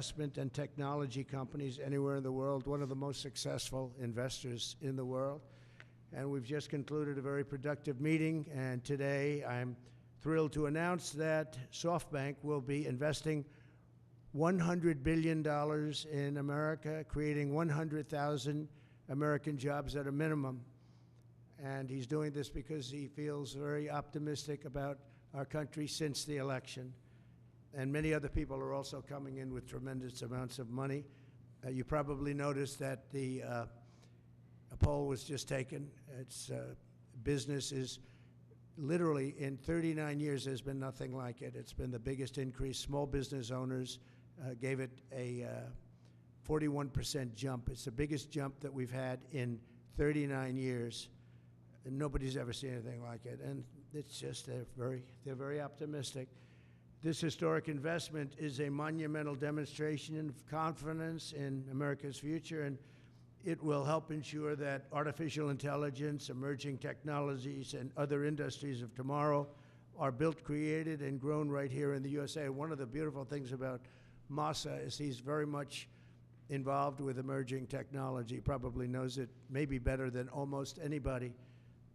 investment and technology companies anywhere in the world, one of the most successful investors in the world. And we've just concluded a very productive meeting, and today I'm thrilled to announce that SoftBank will be investing $100 billion in America, creating 100,000 American jobs at a minimum. And he's doing this because he feels very optimistic about our country since the election. And many other people are also coming in with tremendous amounts of money. You probably noticed that a poll was just taken. It's business is literally, in 39 years, there's been nothing like it. It's been the biggest increase. Small business owners gave it a 41% jump. It's the biggest jump that we've had in 39 years. And nobody's ever seen anything like it. And it's just, they're very optimistic. This historic investment is a monumental demonstration of confidence in America's future, and it will help ensure that artificial intelligence, emerging technologies, and other industries of tomorrow are built, created, and grown right here in the USA. One of the beautiful things about Masa is he's very much involved with emerging technology. He probably knows it maybe better than almost anybody.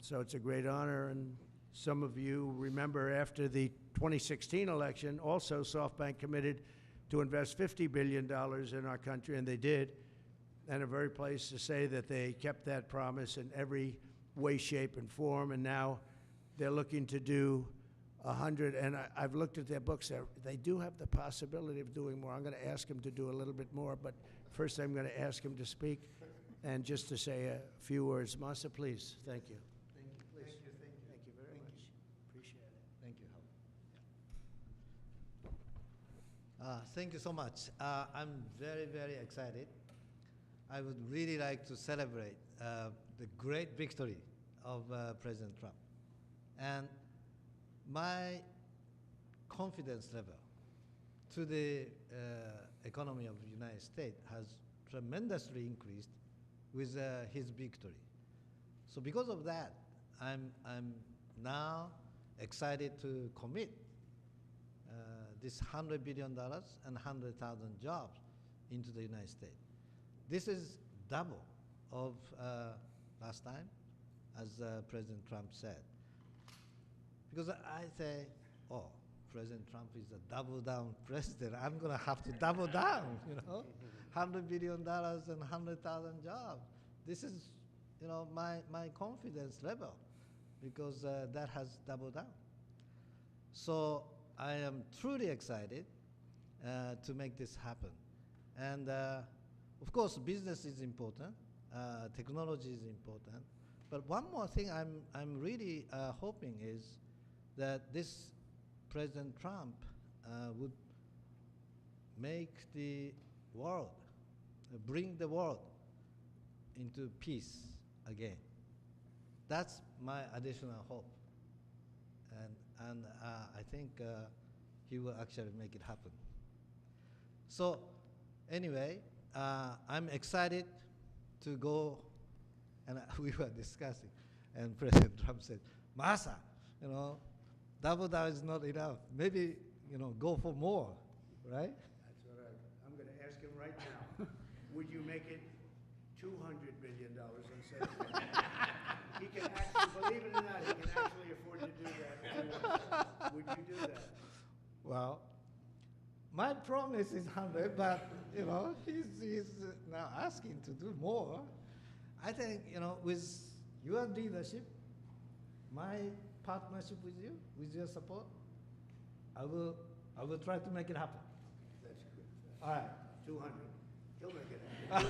So it's a great honor, and some of you remember after the 2016 election, also SoftBank committed to invest $50 billion in our country, and they did. And I'm very pleased to say that they kept that promise in every way, shape, and form, and now they're looking to do 100, and I've looked at their books. They do have the possibility of doing more. I'm going to ask them to do a little bit more, but first I'm going to ask him to speak and just to say a few words. Masa, please. Thank you. Thank you so much. I'm very, very excited. I would really like to celebrate the great victory of President Trump. And my confidence level to the economy of the United States has tremendously increased with his victory. So because of that, I'm now excited to commit this $100 billion and 100,000 jobs into the United States. This is double of last time, as President Trump said. Because I say, oh, President Trump is a double down president. I'm going to have to double down, you know, $100 billion and 100,000 jobs. This is, you know, my confidence level, because that has doubled down. So I am truly excited to make this happen. And of course, business is important, technology is important, but one more thing I'm really hoping is that this President Trump would make the world, bring the world into peace again. That's my additional hope. And I think he will actually make it happen. So anyway, I'm excited to go, and we were discussing, and President Trump said, Masa, you know, double down is not enough. Maybe, you know, go for more, right? That's what I'm going to ask him right now. Would you make it $200 billion instead of that? He can actually, believe it or not, he can actually afford to do that. Would you do that? Well, my promise is 100, but, you know, he's now asking to do more. I think, you know, with your leadership, my partnership with you, with your support, I will try to make it happen. That's good. All right. 200. He'll make it happen.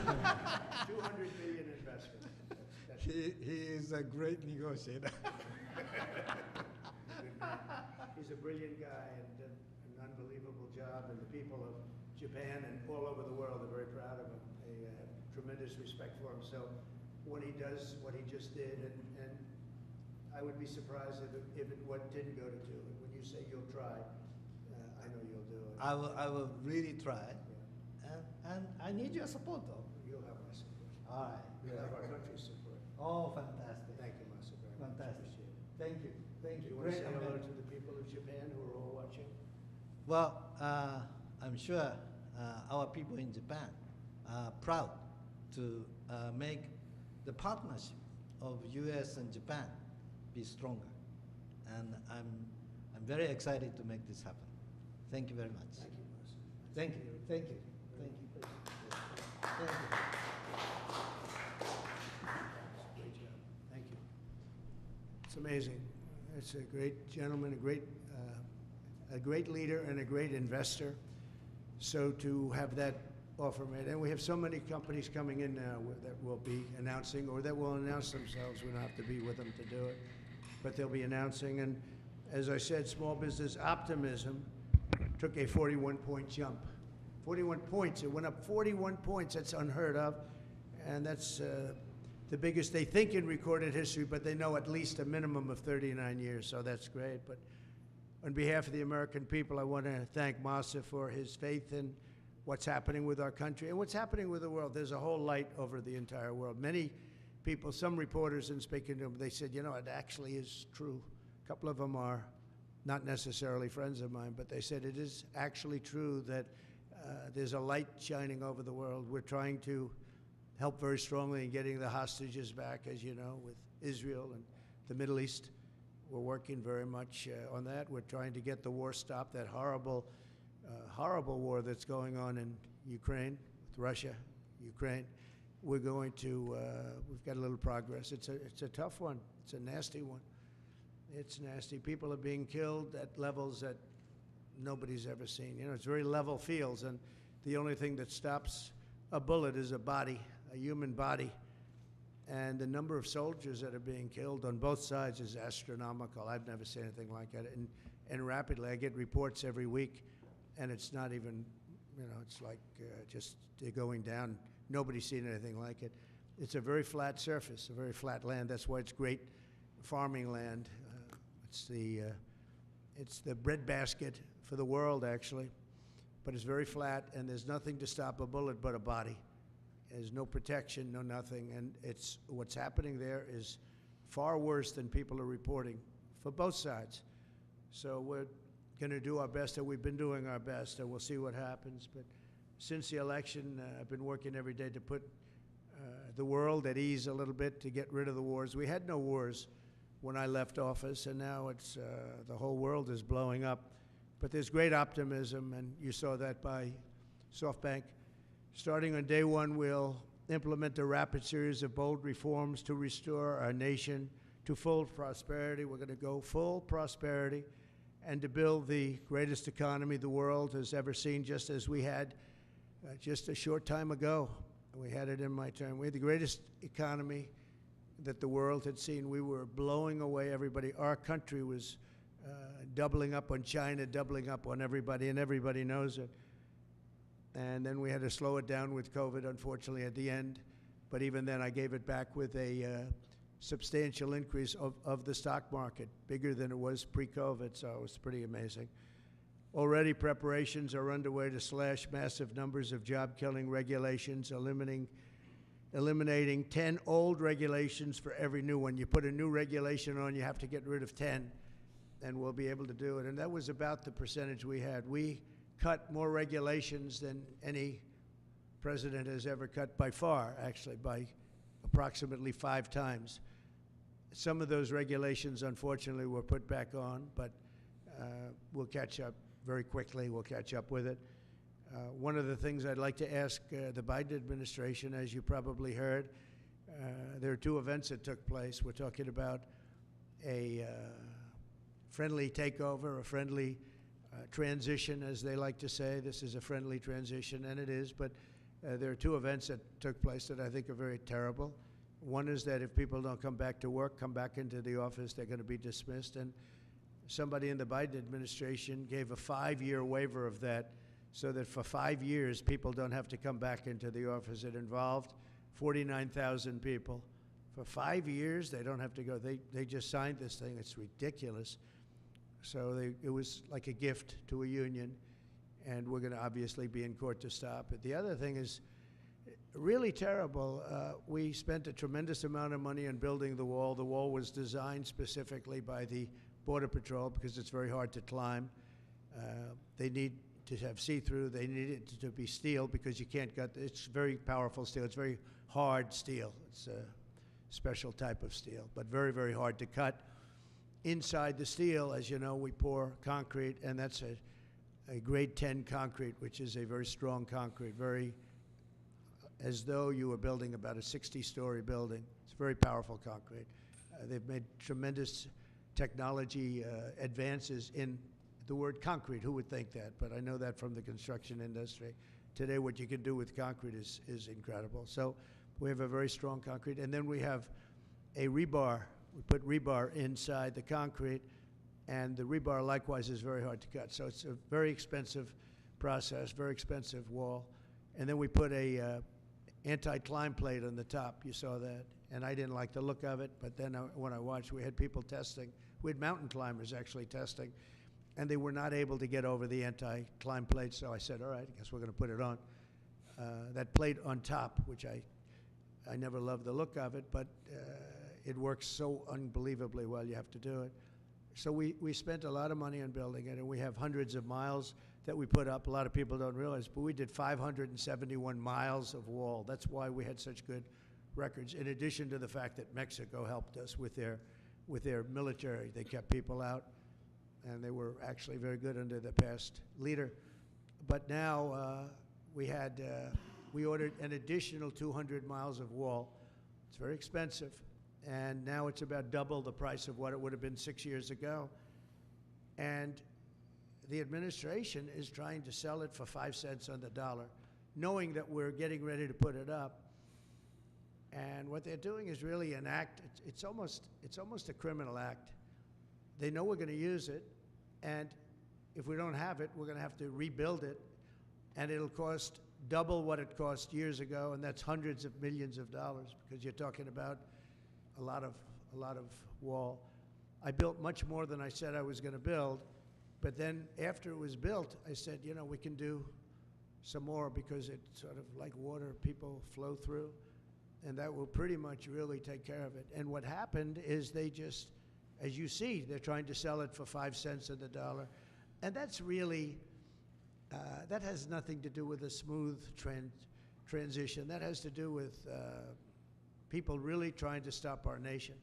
200 billion investment. He is a great negotiator. He's a brilliant guy and did an unbelievable job, and the people of Japan and all over the world are very proud of him. They have tremendous respect for him. So when he does what he just did, and I would be surprised if it didn't go to 2. When you say you'll try, I know you'll do it. I will really try. Yeah. And I need your support, though. You'll have my support. All right. You'll have our country's support. Oh, fantastic. Thank you, Masa, very much. Fantastic. Appreciate it. Thank you. Thank you. Do you want to say hello to the people of Japan who are all watching? Well, I'm sure our people in Japan are proud to make the partnership of U.S. and Japan be stronger. And I'm very excited to make this happen. Thank you very much. Thank you, boss. Thank you. Thank you. Thank you. Thank you. Great job. Thank you. It's amazing. It's a great gentleman, a great leader, and a great investor. So to have that offer made, and we have so many companies coming in now that will be announcing, or that will announce themselves. We don't have to be with them to do it, but they'll be announcing. And as I said, small business optimism took a 41-point jump. 41 points. It went up 41 points. That's unheard of. And that's the biggest, they think, in recorded history, but they know at least a minimum of 39 years, so that's great. But on behalf of the American people, I want to thank Masa for his faith in what's happening with our country and what's happening with the world. There's a whole light over the entire world. Many people, some reporters, in speaking to them, they said, you know, it actually is true. A couple of them are not necessarily friends of mine, but they said it is actually true that there's a light shining over the world. We're trying to help very strongly in getting the hostages back, as you know, with Israel and the Middle East. We're working very much on that. We're trying to get the war stopped, that horrible, horrible war that's going on in Ukraine, with Russia, Ukraine. We're going to, we've got a little progress. It's a tough one. It's a nasty one. It's nasty. People are being killed at levels that nobody's ever seen. You know, it's very level fields, and the only thing that stops a bullet is a body, a human body. And the number of soldiers that are being killed on both sides is astronomical. I've never seen anything like that. And rapidly, I get reports every week, and it's not even, you know, it's like just they're going down. Nobody's seen anything like it. It's a very flat surface, a very flat land. That's why it's great farming land. It's the breadbasket for the world, actually. But it's very flat, and there's nothing to stop a bullet but a body. There's no protection, no nothing, and it's what's happening there is far worse than people are reporting for both sides. So we're going to do our best, and we've been doing our best, and we'll see what happens. But since the election, I've been working every day to put the world at ease a little bit, to get rid of the wars. We had no wars when I left office, and now it's the whole world is blowing up. But there's great optimism, and you saw that by SoftBank. Starting on day one, we'll implement a rapid series of bold reforms to restore our nation to full prosperity. We're going to go full prosperity and to build the greatest economy the world has ever seen, just as we had just a short time ago. We had it in my term. We had the greatest economy that the world had seen. We were blowing away everybody. Our country was doubling up on China, doubling up on everybody, and everybody knows it. And then we had to slow it down with COVID, unfortunately, at the end. But even then, I gave it back with a substantial increase of the stock market, bigger than it was pre-COVID, so it was pretty amazing. Already, preparations are underway to slash massive numbers of job-killing regulations, eliminating 10 old regulations for every new one. You put a new regulation on, you have to get rid of 10, and we'll be able to do it. And that was about the percentage we had. We cut more regulations than any president has ever cut, by far, actually, by approximately 5 times. Some of those regulations, unfortunately, were put back on, but we'll catch up very quickly. We'll catch up with it. One of the things I'd like to ask the Biden administration, as you probably heard, there are 2 events that took place. We're talking about a friendly takeover, a friendly transition, as they like to say. This is a friendly transition, and it is, but there are 2 events that took place that I think are very terrible. One is that if people don't come back to work, come back into the office, they're going to be dismissed. And somebody in the Biden administration gave a 5-year waiver of that, so that for 5 years, people don't have to come back into the office. It involved 49,000 people. For 5 years, they don't have to go. They just signed this thing. It's ridiculous. So it was like a gift to a union, and we're going to obviously be in court to stop it. The other thing is really terrible. We spent a tremendous amount of money on building the wall. The wall was designed specifically by the Border Patrol because it's very hard to climb. They need to have see-through. They need it to be steel because you can't cut. It's very powerful steel. It's very hard steel. It's a special type of steel, but very, very hard to cut. Inside the steel, as you know, we pour concrete, and that's a grade 10 concrete, which is a very strong concrete, very as though you were building about a 60-story building. It's very powerful concrete. They've made tremendous technology advances in the word concrete. Who would think that? But I know that from the construction industry. Today, what you can do with concrete is incredible. So we have a very strong concrete. And then we have a rebar. We put rebar inside the concrete, and the rebar likewise is very hard to cut. So it's a very expensive process, very expensive wall. And then we put a anti-climb plate on the top. You saw that. And I didn't like the look of it, but then when I watched, we had people testing. We had mountain climbers actually testing, and they were not able to get over the anti-climb plate, so I said, all right, I guess we're going to put it on. That plate on top, which I never loved the look of it, but it works so unbelievably well, you have to do it. So we spent a lot of money on building it, and we have hundreds of miles that we put up. A lot of people don't realize, but we did 571 miles of wall. That's why we had such good records, in addition to the fact that Mexico helped us with their military. They kept people out, and they were actually very good under the past leader. But now we ordered an additional 200 miles of wall. It's very expensive, and now it's about double the price of what it would have been 6 years ago. And the administration is trying to sell it for 5 cents on the dollar, knowing that we're getting ready to put it up. And what they're doing is really an act. It's almost a criminal act. They know we're going to use it, and if we don't have it, we're going to have to rebuild it, and it'll cost double what it cost years ago, and that's hundreds of millions of dollars, because you're talking about a lot of wall. I built much more than I said I was going to build, but then after it was built, I said, you know, we can do some more because it's sort of like water, people flow through. And that will pretty much really take care of it. And what happened is they just, as you see, they're trying to sell it for 5 cents on the dollar. And that's really, that has nothing to do with a smooth transition. That has to do with people really trying to stop our nation.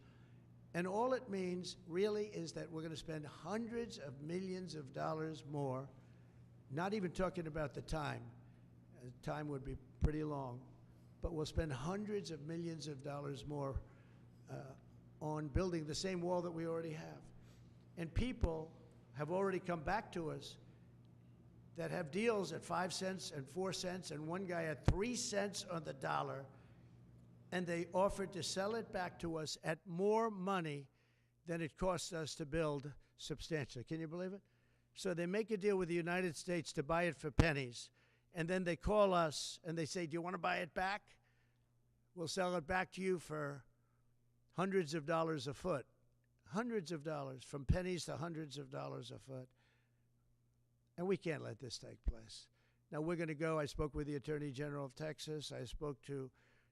And all it means really is that we're going to spend hundreds of millions of dollars more, not even talking about the time. Time would be pretty long. But we'll spend hundreds of millions of dollars more on building the same wall that we already have. And people have already come back to us that have deals at 5 cents and 4 cents, and one guy at 3 cents on the dollar, and they offered to sell it back to us at more money than it cost us to build substantially. Can you believe it? So they make a deal with the United States to buy it for pennies. And then they call us and they say, do you want to buy it back? We'll sell it back to you for hundreds of dollars a foot. Hundreds of dollars, from pennies to hundreds of dollars a foot. And we can't let this take place. Now we're going to go. I spoke with the Attorney General of Texas. I spoke to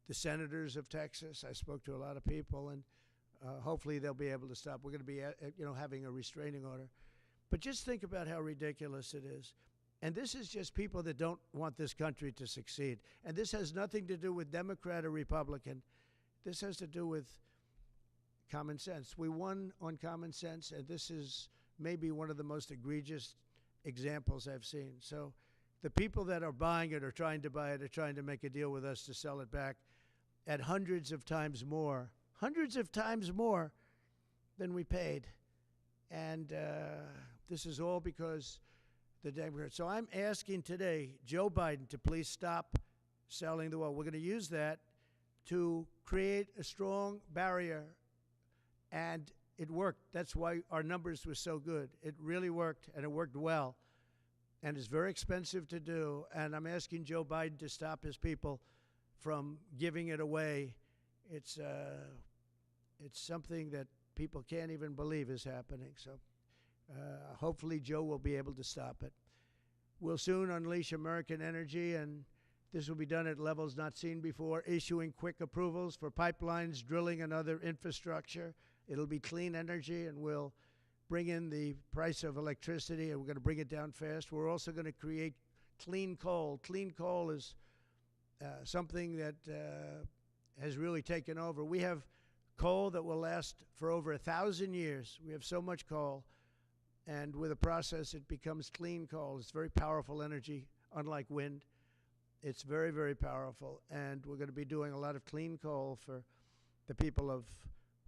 the senators of Texas. I spoke to a lot of people, and hopefully they'll be able to stop. We're going to be having a restraining order. But just think about how ridiculous it is. And this is just people that don't want this country to succeed. And this has nothing to do with Democrat or Republican. This has to do with common sense. We won on common sense, and this is maybe one of the most egregious examples I've seen. So the people that are buying it or trying to buy it are trying to make a deal with us to sell it back at hundreds of times more than we paid. And this is all because the Democrats. So I'm asking today Joe Biden to please stop selling the wall. We're going to use that to create a strong barrier, and it worked. That's why our numbers were so good. It really worked, and it worked well, and it's very expensive to do, and I'm asking Joe Biden to stop his people from giving it away. It's something that people can't even believe is happening. So hopefully Joe will be able to stop it. We'll soon unleash American energy, and this will be done at levels not seen before, issuing quick approvals for pipelines, drilling, and other infrastructure. It'll be clean energy, and we'll bring in the price of electricity, and we're going to bring it down fast. We're also going to create clean coal. Clean coal is something that has really taken over. We have coal that will last for over 1,000 years. We have so much coal, and with a process, it becomes clean coal. It's very powerful energy, unlike wind. It's very, very powerful, and we're going to be doing a lot of clean coal for the people of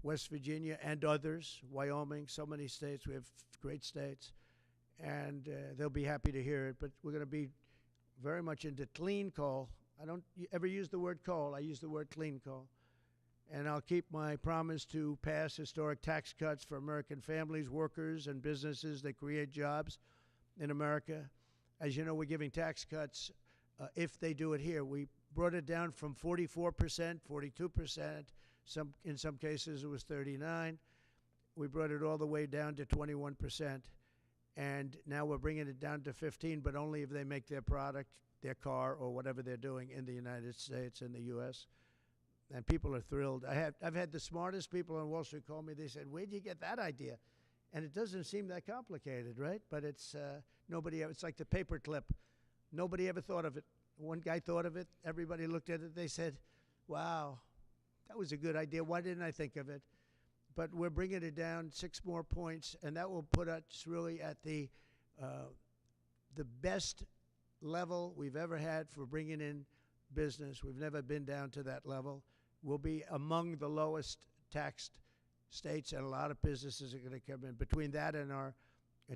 West Virginia and others, Wyoming, so many states. We have great states, and they'll be happy to hear it. But we're going to be very much into clean coal. I don't ever use the word coal. I use the word clean coal. And I'll keep my promise to pass historic tax cuts for American families, workers, and businesses that create jobs in America. As you know, we're giving tax cuts if they do it here. We brought it down from 44%, 42%. In some cases, it was 39%. We brought it all the way down to 21%. And now we're bringing it down to 15%, but only if they make their product, their car, or whatever they're doing in the United States and the U.S. And people are thrilled. I've had the smartest people on Wall Street call me. They said, "Where'd you get that idea?" And it doesn't seem that complicated, right? But it's it's like the paper clip. Nobody ever thought of it. One guy thought of it. Everybody looked at it. They said, "Wow, that was a good idea. Why didn't I think of it?" But we're bringing it down 6 more points, and that will put us really at the best level we've ever had for bringing in business. We've never been down to that level. We'll be among the lowest taxed states, and a lot of businesses are going to come in. Between that and our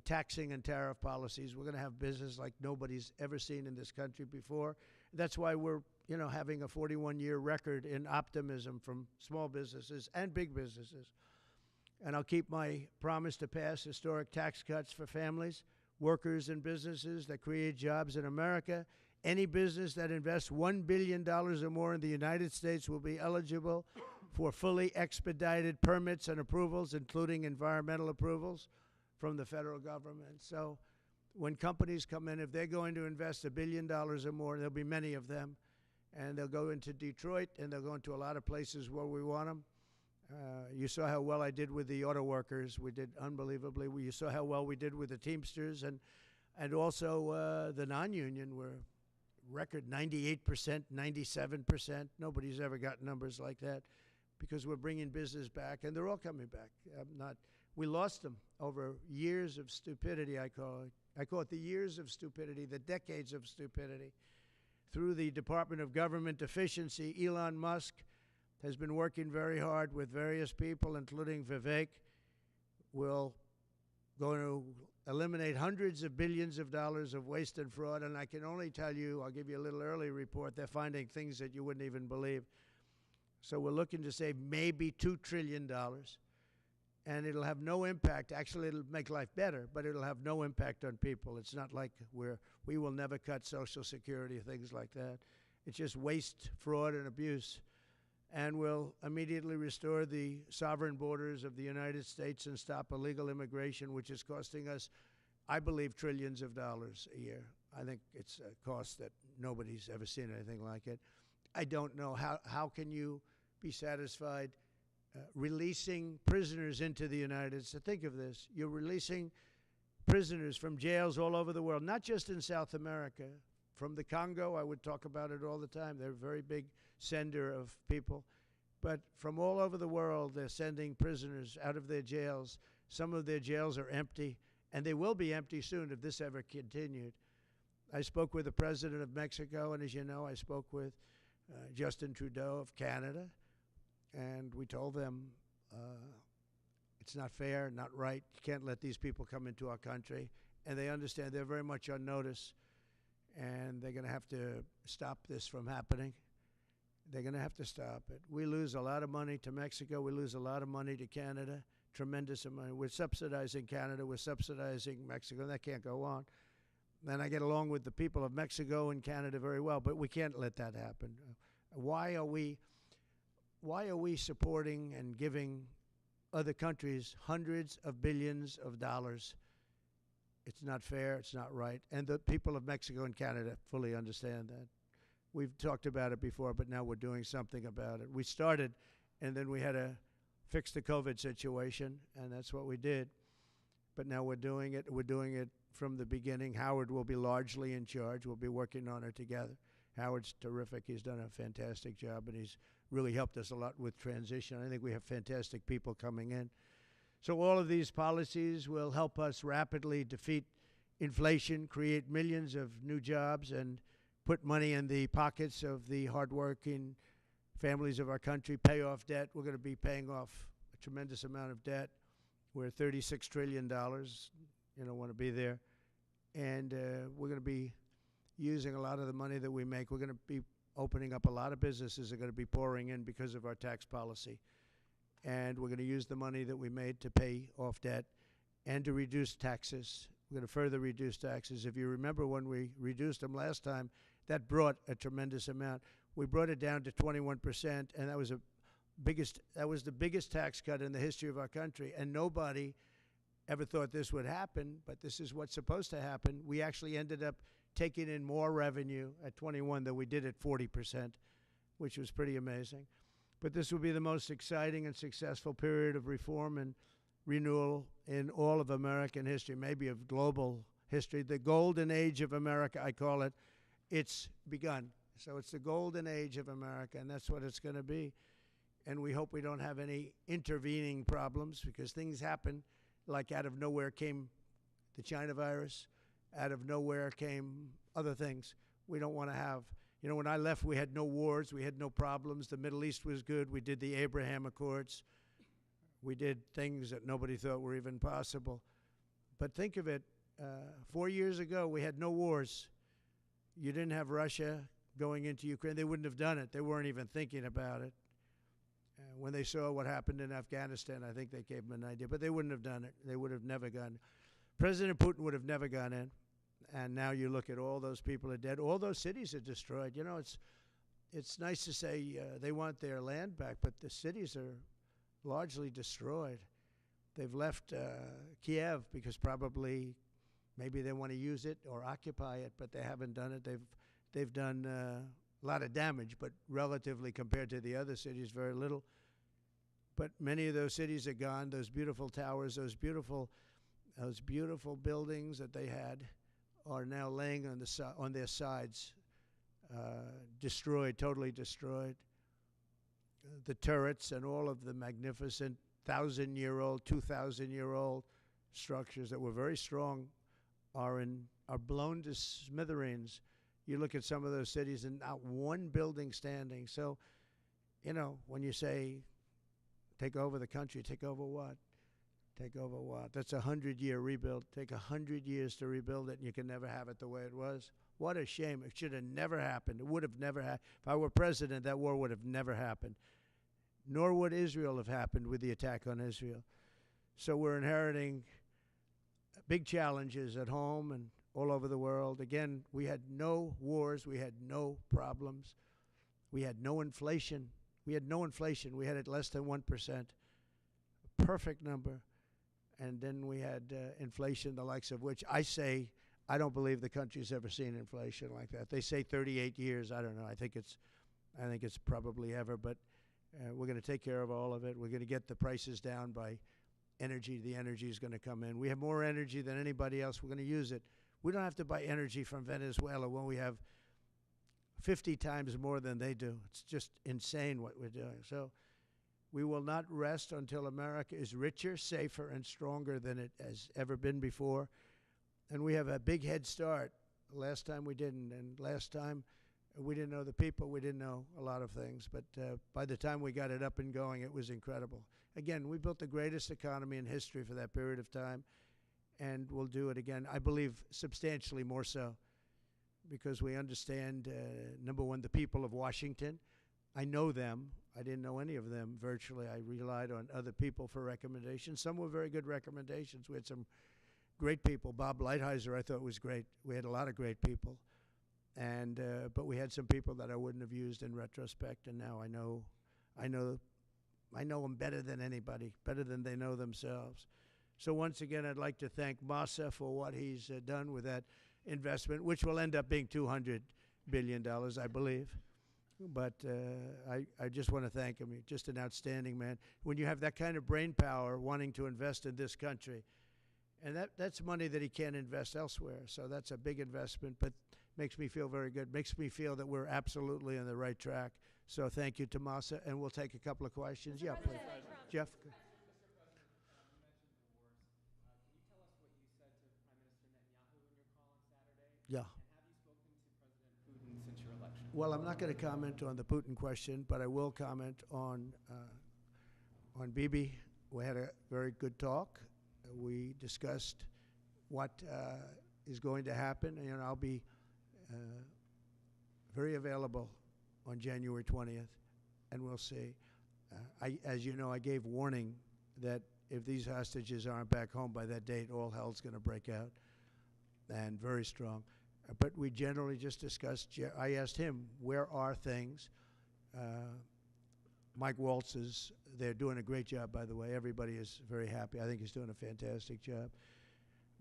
taxing and tariff policies, we're going to have business like nobody's ever seen in this country before. That's why we're having a 41-year record in optimism from small businesses and big businesses. And I'll keep my promise to pass historic tax cuts for families, workers, and businesses that create jobs in America. Any business that invests $1 billion or more in the United States will be eligible for fully expedited permits and approvals, including environmental approvals from the federal government. So when companies come in, if they're going to invest $1 billion or more, there'll be many of them, and they'll go into Detroit, and they'll go into a lot of places where we want them. You saw how well I did with the auto workers. We did unbelievably. You saw how well we did with the Teamsters, and also the non-union were record 98%, 97%. Nobody's ever got numbers like that because we're bringing business back, and they're all coming back. We lost them over years of stupidity, I call it. I call it the years of stupidity, the decades of stupidity. Through the Department of Government Efficiency, Elon Musk has been working very hard with various people, including Vivek. We're going to eliminate hundreds of billions of dollars of waste and fraud, and I can only tell you, I'll give you a little early report, they're finding things that you wouldn't even believe. So we're looking to save maybe $2 trillion, and it'll have no impact. Actually, it'll make life better, but it'll have no impact on people. It's not like we will never cut Social Security, things like that. It's just waste, fraud, and abuse. And we'll immediately restore the sovereign borders of the United States and stop illegal immigration, which is costing us, I believe, trillions of dollars a year. I think it's a cost that nobody's ever seen anything like it. I don't know how can you be satisfied releasing prisoners into the United States. Think of this. You're releasing prisoners from jails all over the world, not just in South America. From the Congo, I would talk about it all the time. They're a very big sender of people. But from all over the world, they're sending prisoners out of their jails. Some of their jails are empty, and they will be empty soon if this ever continued. I spoke with the president of Mexico, and as you know, I spoke with Justin Trudeau of Canada, and we told them it's not fair, not right. You can't let these people come into our country. And they understand. They're very much on notice, and they're going to have to stop this from happening. They're going to have to stop it. We lose a lot of money to Mexico. We lose a lot of money to Canada, tremendous amount. We're subsidizing Canada. We're subsidizing Mexico. That can't go on. And I get along with the people of Mexico and Canada very well, but we can't let that happen. Why are we supporting and giving other countries hundreds of billions of dollars? It's not fair. It's not right. And the people of Mexico and Canada fully understand that. We've talked about it before, but now we're doing something about it. We started, and then we had to fix the COVID situation, and that's what we did. but now we're doing it. We're doing it from the beginning. Howard will be largely in charge. We'll be working on it together. Howard's terrific. He's done a fantastic job, and he's really helped us a lot with transition. I think we have fantastic people coming in. So all of these policies will help us rapidly defeat inflation, create millions of new jobs, and put money in the pockets of the hardworking families of our country, pay off debt. We're going to be paying off a tremendous amount of debt. We're $36 trillion. You don't want to be there. And we're going to be using a lot of the money that we make. We're going to be opening up a lot of businesses that are going to be pouring in because of our tax policy. And we're going to use the money that we made to pay off debt and to reduce taxes. We're going to further reduce taxes. If you remember when we reduced them last time, that brought a tremendous amount. We brought it down to 21%, and that was the biggest tax cut in the history of our country. And nobody ever thought this would happen, but this is what's supposed to happen. We actually ended up taking in more revenue at 21 than we did at 40%, which was pretty amazing. But this will be the most exciting and successful period of reform and renewal in all of American history, maybe of global history. The golden age of America, I call it. It's begun. So it's the golden age of America, and that's what it's going to be. And we hope we don't have any intervening problems, because things happen. Like out of nowhere came the China virus. Out of nowhere came other things we don't want to have. You know, when I left, we had no wars. We had no problems. The Middle East was good. We did the Abraham Accords. We did things that nobody thought were even possible. But think of it, 4 years ago, we had no wars. You didn't have Russia going into Ukraine. They wouldn't have done it. They weren't even thinking about it. When they saw what happened in Afghanistan, I think they gave them an idea. But they wouldn't have done it. They would have never gone. President Putin would have never gone in. And now you look at all those people are dead. All those cities are destroyed. You know, it's nice to say they want their land back, but the cities are largely destroyed. They've left Kiev because probably maybe they want to use it or occupy it, but they haven't done it. They've done a lot of damage, but relatively compared to the other cities, very little. But many of those cities are gone. Those beautiful towers, those beautiful buildings that they had are now laying on their sides, destroyed, totally destroyed. The turrets and all of the magnificent 1,000-year-old, 2,000-year-old structures that were very strong are blown to smithereens. You look at some of those cities and not one building standing. So, you know, when you say take over the country, take over what? Take over what? That's a 100-year rebuild. Take 100 years to rebuild it, and you can never have it the way it was. What a shame. It should have never happened. It would have never happened. If I were president, that war would have never happened. Nor would Israel have happened with the attack on Israel. So we're inheriting big challenges at home and all over the world. Again, we had no wars. We had no problems. We had no inflation. We had it less than 1%. Perfect number. And then we had inflation, the likes of which I don't believe the country's ever seen inflation like that. They say 38 years. I don't know. I think it's probably ever. But we're going to take care of all of it. We're going to get the prices down by energy. The energy is going to come in. We have more energy than anybody else. We're going to use it. We don't have to buy energy from Venezuela when we have 50 times more than they do. It's just insane what we're doing. So we will not rest until America is richer, safer, and stronger than it has ever been before. And we have a big head start. Last time we didn't. And last time we didn't know the people. We didn't know a lot of things. But by the time we got it up and going, it was incredible. Again, we built the greatest economy in history for that period of time. And we'll do it again, I believe, substantially more so. Because we understand, number one, the people of Washington. I know them. I didn't know any of them virtually. I relied on other people for recommendations. Some were very good recommendations. We had some great people. Bob Lighthizer, I thought, was great. We had a lot of great people. And but we had some people that I wouldn't have used in retrospect, and now I know them better than anybody, better than they know themselves. So once again, I'd like to thank Masa for what he's done with that investment, which will end up being $200 billion, I believe. But I just want to thank him. He's just an outstanding man. When you have that kind of brain power wanting to invest in this country, And that's money that he can't invest elsewhere. So that's a big investment, but makes me feel very good. Makes me feel that we're absolutely on the right track. So thank you, Tomasa, and we'll take a couple of questions. Yeah, please. Jeff? Yeah. Well, I'm not going to comment on the Putin question, but I will comment on Bibi. We had a very good talk. We discussed what is going to happen, and I'll be very available on January 20th, and we'll see. As you know, I gave warning that if these hostages aren't back home by that date, all hell's going to break out, and very strong. But we generally just discussed, I asked him, where are things? Mike Waltz they're doing a great job, by the way. Everybody is very happy. I think he's doing a fantastic job.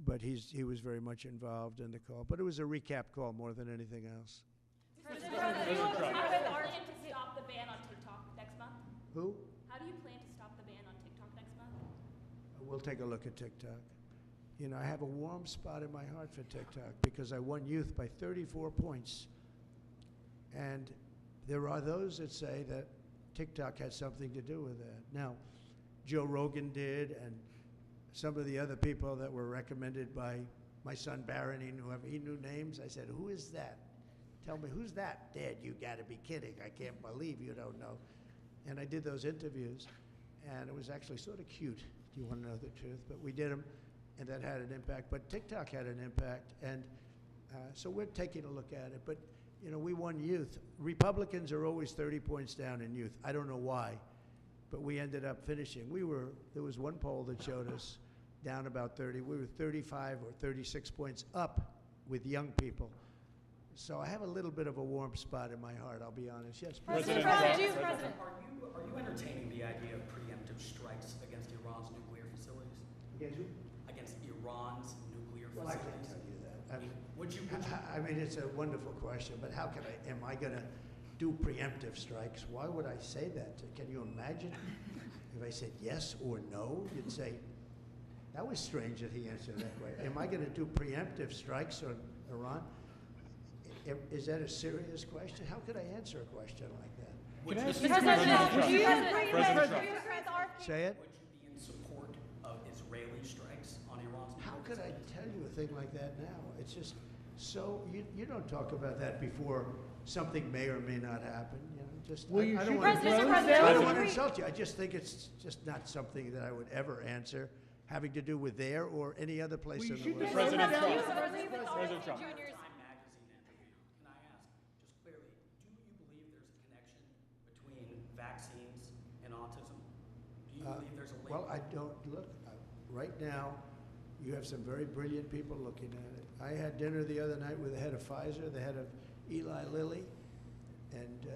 But he was very much involved in the call. But it was a recap call more than anything else. President Trump, how do you plan to stop the ban on TikTok next month? Who? How do you plan to stop the ban on TikTok next month? We'll take a look at TikTok. You know, I have a warm spot in my heart for TikTok because I won youth by 34 points. And there are those that say that TikTok had something to do with that. Now, Joe Rogan did, and some of the other people that were recommended by my son Barron, he knew names. I said, who is that? Tell me, who's that? Dad, you gotta be kidding. I can't believe you don't know. And I did those interviews, and it was actually sort of cute. Do you want to know the truth? But we did them. And that had an impact, but TikTok had an impact, and so we're taking a look at it. But you know, we won youth. Republicans are always 30 points down in youth. I don't know why, but we ended up finishing. There was one poll that showed us down about 30. We were 35 or 36 points up with young people. So I have a little bit of a warm spot in my heart, I'll be honest. Yes, President Trump, Trump. are you entertaining the idea of preemptive strikes against Iran's nuclear facilities? Against who? Against Iran's nuclear Well, I facilities? can't tell you that. I I mean, it's a wonderful question, but how can am I going to do preemptive strikes? Why would I say that? Can you imagine if I said yes or no? You'd say, that was strange that he answered that way. Am I going to do preemptive strikes on Iran? Is that a serious question? How could I answer a question like that? Say it. Would you be in support of Israeli strikes on Iran's nuclear How could I facilities? tell you a thing like that now? It's just so, you don't talk about that before something may or may not happen. You know, just I don't want to insult you. I just think it's just not something that I would ever answer having to do with there or any other place in the world. President Trump. President Trump. Time magazine interview. Can I ask, just clearly, do you believe there's a connection between vaccines and autism? Do you believe there's a link? Well, I don't look. Right now, you have some very brilliant people looking at it. I had dinner the other night with the head of Pfizer, the head of Eli Lilly, and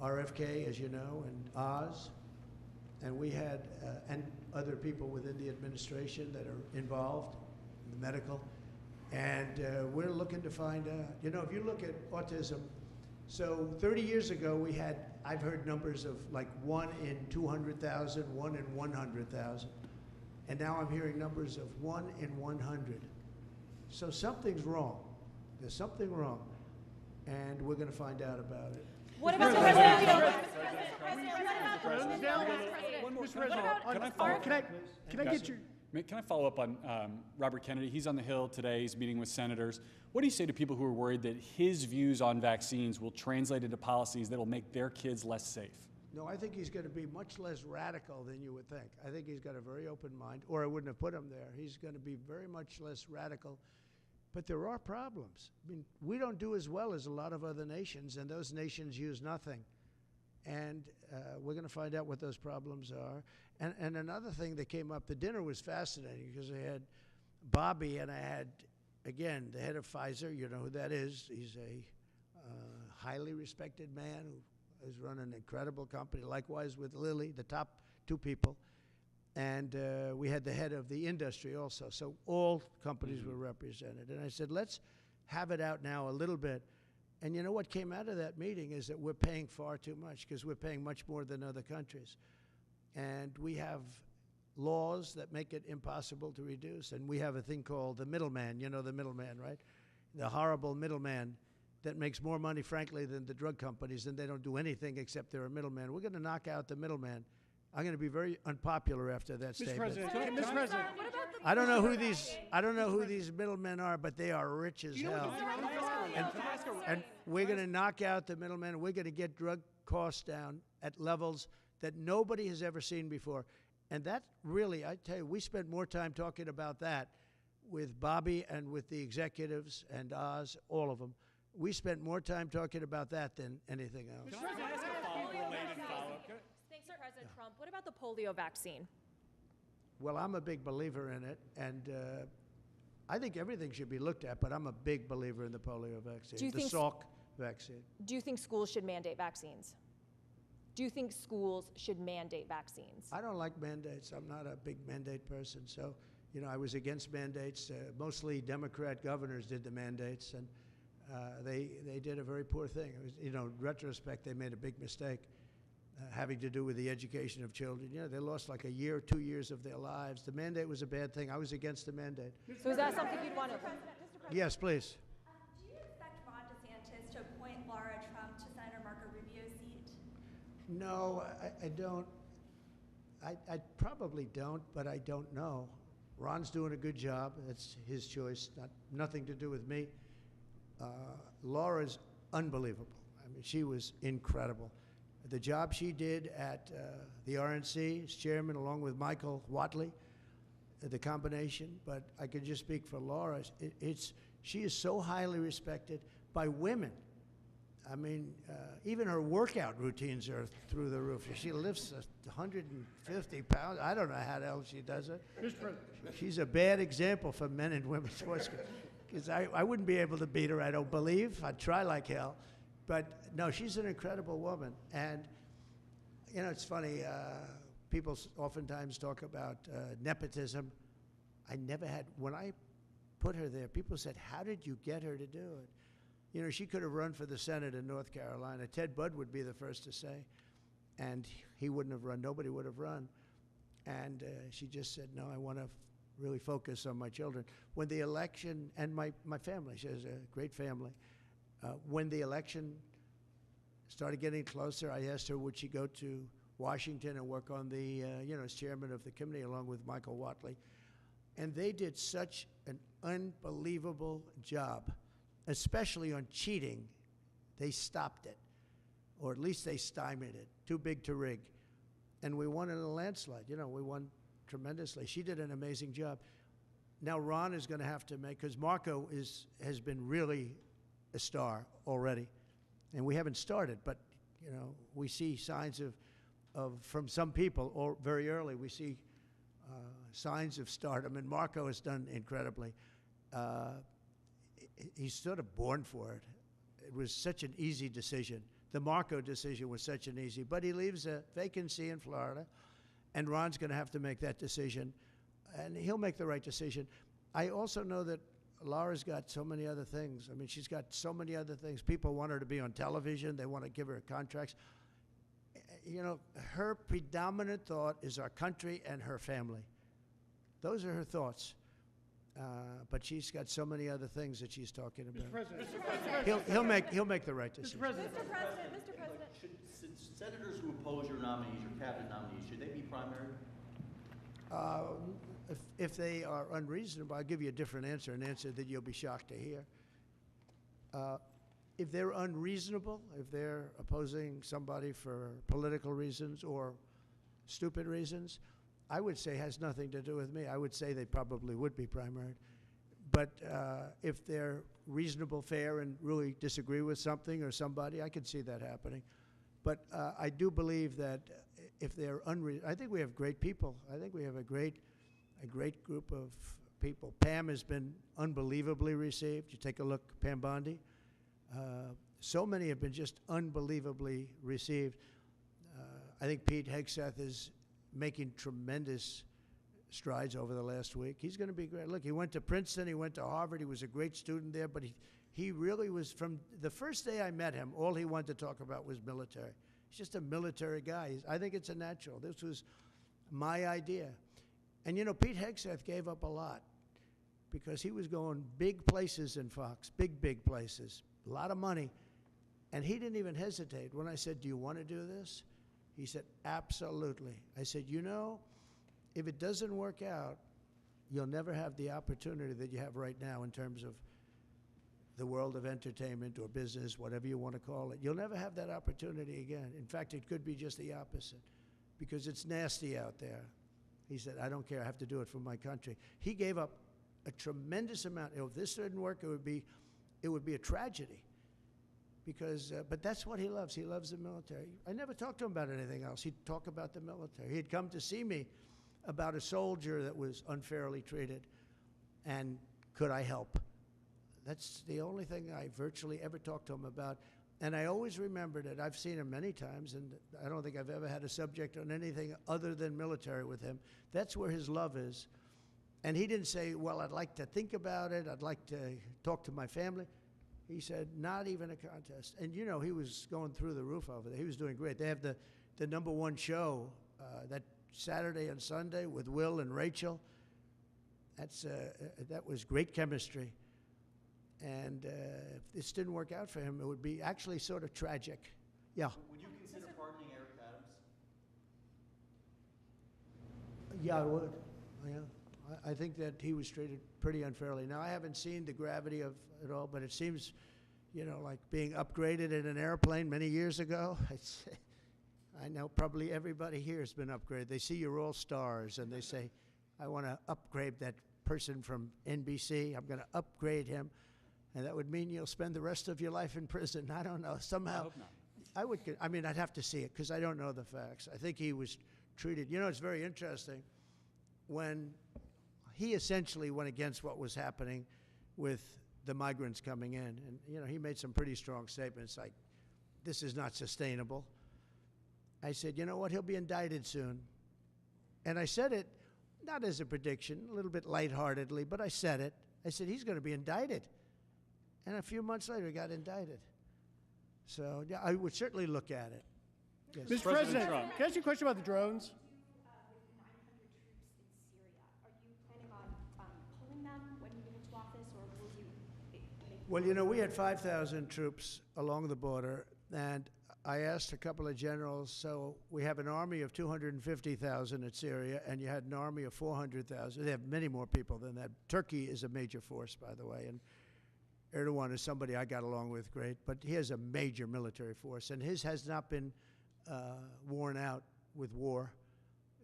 RFK, as you know, and Oz. And we had, and other people within the administration that are involved in the medical. And we're looking to find out, you know, if you look at autism, so 30 years ago I've heard numbers of like 1 in 200,000, 1 in 100,000. And now I'm hearing numbers of 1 in 100. So something's wrong. There's something wrong. And we're going to find out about it. What about the Can I follow up on Robert Kennedy? He's on the Hill today. He's meeting with senators. What do you say to people who are worried that his views on vaccines will translate into policies that will make their kids less safe? No, I think he's going to be much less radical than you would think. I think he's got a very open mind, or I wouldn't have put him there. He's going to be very much less radical. But there are problems. I mean, we don't do as well as a lot of other nations, and those nations use nothing. And we're going to find out what those problems are. And another thing that came up, the dinner was fascinating because I had Bobby and I had, again, the head of Pfizer. You know who that is. He's a highly respected man who has run an incredible company. Likewise with Lilly, the top two people. And we had the head of the industry also. So all companies were represented. And I said, let's have it out now a little bit. And you know what came out of that meeting is that we're paying far too much because we're paying much more than other countries. And we have laws that make it impossible to reduce. And we have a thing called the middleman. You know the middleman, right? The horrible middleman that makes more money, frankly, than the drug companies, and they don't do anything except they're a middleman. We're going to knock out the middleman. I'm going to be very unpopular after that statement. President, Mr. President. What about the I don't know who these middlemen are, but they are rich as hell. And we're going to knock out the middlemen. We're going to get drug costs down at levels that nobody has ever seen before. And that really, I tell you, we spent more time talking about that with Bobby and with the executives and Oz, all of them. We spent more time talking about that than anything else. Thanks, President Trump. What about the polio vaccine? Well, I'm a big believer in it, and I think everything should be looked at, but I'm a big believer in the polio vaccine, the Salk vaccine. Do you think schools should mandate vaccines? Do you think schools should mandate vaccines? I don't like mandates. I'm not a big mandate person, so, you know, I was against mandates. Mostly Democrat governors did the mandates, and they did a very poor thing. It was, you know, in retrospect, they made a big mistake having to do with the education of children. You know, they lost like a year, 2 years of their lives. The mandate was a bad thing. I was against the mandate. So is that something you'd want to? Yes, please. Do you expect Ron DeSantis to appoint Laura Trump to Senator Marco Rubio's seat? No, I don't. I probably don't, but I don't know. Ron's doing a good job. That's his choice, nothing to do with me. Laura's unbelievable. I mean, she was incredible. The job she did at the RNC as chairman, along with Michael Whatley, the combination, but I could just speak for Laura. She is so highly respected by women. I mean, even her workout routines are through the roof. She lifts 150 pounds. I don't know how the hell she does it. She's a bad example for men and women's sports. Because I wouldn't be able to beat her, I don't believe. I'd try like hell. But no, she's an incredible woman. And, you know, it's funny, people oftentimes talk about nepotism. I never had, when I put her there, people said, how did you get her to do it? You know, she could have run for the Senate in North Carolina. Ted Budd would be the first to say. And he wouldn't have run. Nobody would have run. And she just said, no, I want to really focus on my children. When the election, and my family, she has a great family. When the election started getting closer, I asked her, would she go to Washington and work on the, you know, as chairman of the committee along with Michael Whatley. And they did such an unbelievable job, especially on cheating. They stopped it, or at least they stymied it. Too big to rig. And we won in a landslide. You know, we won tremendously. She did an amazing job. Now Ron is going to have to make, because Marco has been really a star already, and we haven't started, but you know, we see signs of from some people, or very early, we see signs of stardom, and Marco has done incredibly. He's sort of born for it. It was such an easy decision. The Marco decision was such an easy, but he leaves a vacancy in Florida, and Ron's going to have to make that decision, and he'll make the right decision. I also know that Laura's got so many other things. I mean, she's got so many other things. People want her to be on television. They want to give her contracts. You know, her predominant thought is our country and her family. Those are her thoughts. But she's got so many other things that she's talking about. Mr. President. He'll make the right decision. Mr. President. Mr. President. Should senators who oppose your nominees, your cabinet nominees, should they be primary? If they are unreasonable, I'll give you a different answer, an answer that you'll be shocked to hear. If they're unreasonable, if they're opposing somebody for political reasons or stupid reasons, I would say has nothing to do with me. I would say they probably would be primaried. But if they're reasonable, fair, and really disagree with something or somebody, I could see that happening. But I do believe that if they're I think we have great people. I think we have a great group of people. Pam has been unbelievably received. You take a look, Pam Bondi. So many have been just unbelievably received. I think Pete Hegseth is making tremendous strides over the last week. He's going to be great. Look, he went to Princeton, he went to Harvard, he was a great student there, but he really was, from the first day I met him, all he wanted to talk about was military. He's just a military guy. I think it's a natural. This was my idea. And you know, Pete Hegseth gave up a lot because he was going big places in Fox, big places, a lot of money. And he didn't even hesitate. When I said, do you want to do this? He said, absolutely. I said, you know, if it doesn't work out, you'll never have the opportunity that you have right now in terms of the world of entertainment or business, whatever you want to call it. You'll never have that opportunity again. In fact, it could be just the opposite because it's nasty out there. He said, I don't care. I have to do it for my country. He gave up a tremendous amount. If this didn't work, it would be a tragedy. Because, but that's what he loves. He loves the military. I never talked to him about anything else. He'd talk about the military. He'd come to see me about a soldier that was unfairly treated, and could I help? That's the only thing I virtually ever talked to him about. And I always remembered it. I've seen him many times, and I don't think I've ever had a subject on anything other than military with him. That's where his love is. And he didn't say, well, I'd like to think about it. I'd like to talk to my family. He said, not even a contest. And you know, he was going through the roof over there. He was doing great. They have the #1 show that Saturday and Sunday with Will and Rachel. That was great chemistry. And if this didn't work out for him, it would be actually sort of tragic. Yeah. Would you consider pardoning Eric Adams? Yeah, I would. Yeah. I think that he was treated pretty unfairly. Now, I haven't seen the gravity of it all, but it seems, you know, like being upgraded in an airplane many years ago. I know probably everybody here has been upgraded. They see you're all stars, and they say, I want to upgrade that person from NBC. I'm going to upgrade him. And that would mean you'll spend the rest of your life in prison. I don't know. Somehow, I hope not. I mean, I'd have to see it because I don't know the facts. I think he was treated. You know, it's very interesting. When he essentially went against what was happening with the migrants coming in. And, you know, he made some pretty strong statements like, this is not sustainable. I said, you know what, he'll be indicted soon. And I said it, not as a prediction, a little bit lightheartedly, but I said it. I said, he's going to be indicted. And a few months later, he got indicted. So, yeah, I would certainly look at it. Yes. Mr. President, can I ask you a question about the drones? Well, you know, we had 5,000 troops along the border, and I asked a couple of generals, so we have an army of 250,000 in Syria, and you had an army of 400,000. They have many more people than that. Turkey is a major force, by the way, and Erdogan is somebody I got along with great, but he has a major military force, and his has not been worn out with war.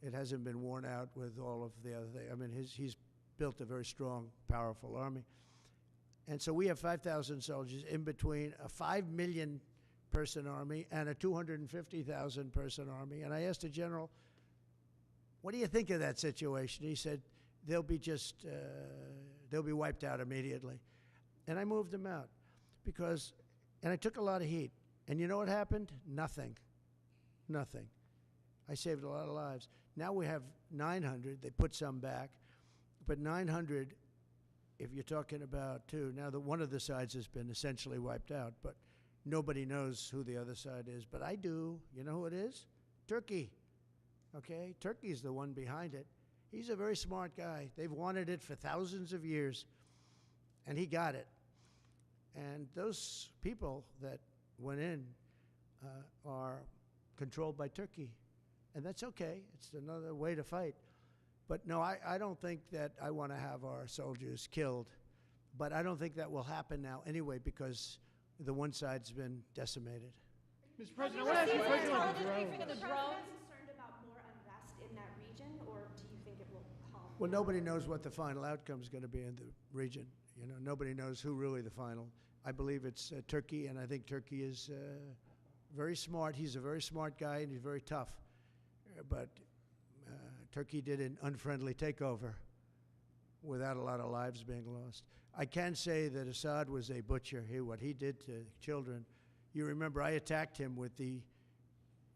It hasn't been worn out with all of the other things. I mean, he's built a very strong, powerful army. And so we have 5,000 soldiers in between a 5 million person army and a 250,000 person army. And I asked the general, what do you think of that situation? He said, they'll be wiped out immediately. And I moved them out because, and I took a lot of heat. And you know what happened? Nothing. Nothing. I saved a lot of lives. Now we have 900. They put some back. But 900, if you're talking about two, now one of the sides has been essentially wiped out, but nobody knows who the other side is. But I do. You know who it is? Turkey. Okay? Turkey's the one behind it. He's a very smart guy. They've wanted it for thousands of years, and he got it. And those people that went in are controlled by Turkey. And that's okay. It's another way to fight. But no, I don't think that I want to have our soldiers killed. But I don't think that will happen now anyway because the one side's been decimated. Mr. President, I want to ask you a question about the drones. Concerned about more unrest in that region, or do you think it will calm? Well, nobody knows what the final outcome is going to be in the region. You know, nobody knows who really the final. I believe it's Turkey, and I think Turkey is very smart. He's a very smart guy, and he's very tough. But Turkey did an unfriendly takeover without a lot of lives being lost. I can say that Assad was a butcher. What he did to children. You remember I attacked him with the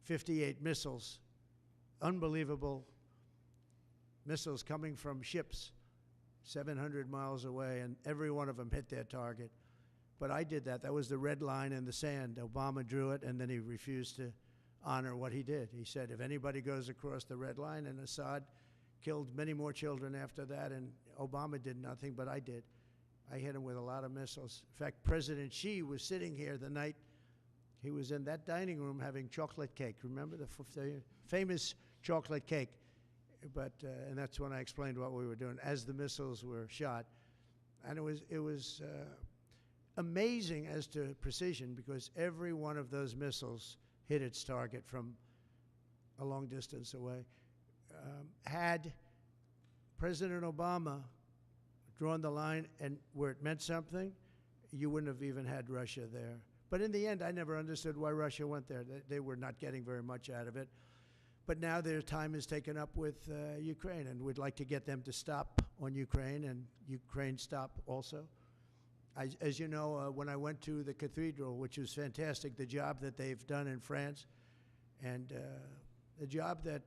58 missiles, unbelievable missiles coming from ships 700 miles away, and every one of them hit their target. But I did that. That was the red line in the sand. Obama drew it, and then he refused to honor what he did. He said, if anybody goes across the red line, and Assad killed many more children after that, and Obama did nothing, but I did. I hit him with a lot of missiles. In fact, President Xi was sitting here the night he was in that dining room having chocolate cake. Remember the famous chocolate cake? But and that's when I explained what we were doing as the missiles were shot, and it was amazing as to precision, because every one of those missiles hit its target from a long distance away. Had President Obama drawn the line and where it meant something, you wouldn't have even had Russia there. But in the end, I never understood why Russia went there. They were not getting very much out of it. But now their time is taken up with Ukraine, and we'd like to get them to stop on Ukraine, and Ukraine stop also. As you know, when I went to the cathedral, which was fantastic, the job that they've done in France, and the job that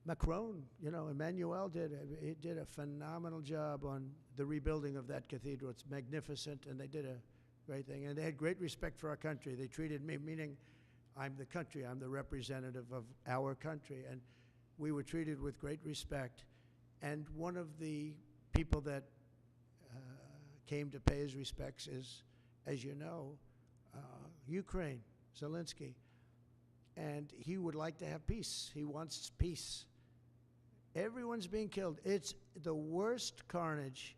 Macron, Emmanuel did. He did a phenomenal job on the rebuilding of that cathedral. It's magnificent, and they did a great thing. And they had great respect for our country. They treated me, meaning I'm the country, I'm the representative of our country, and we were treated with great respect. And one of the people that came to pay his respects is, as you know, Ukraine, Zelensky. And he would like to have peace. He wants peace. Everyone's being killed. It's the worst carnage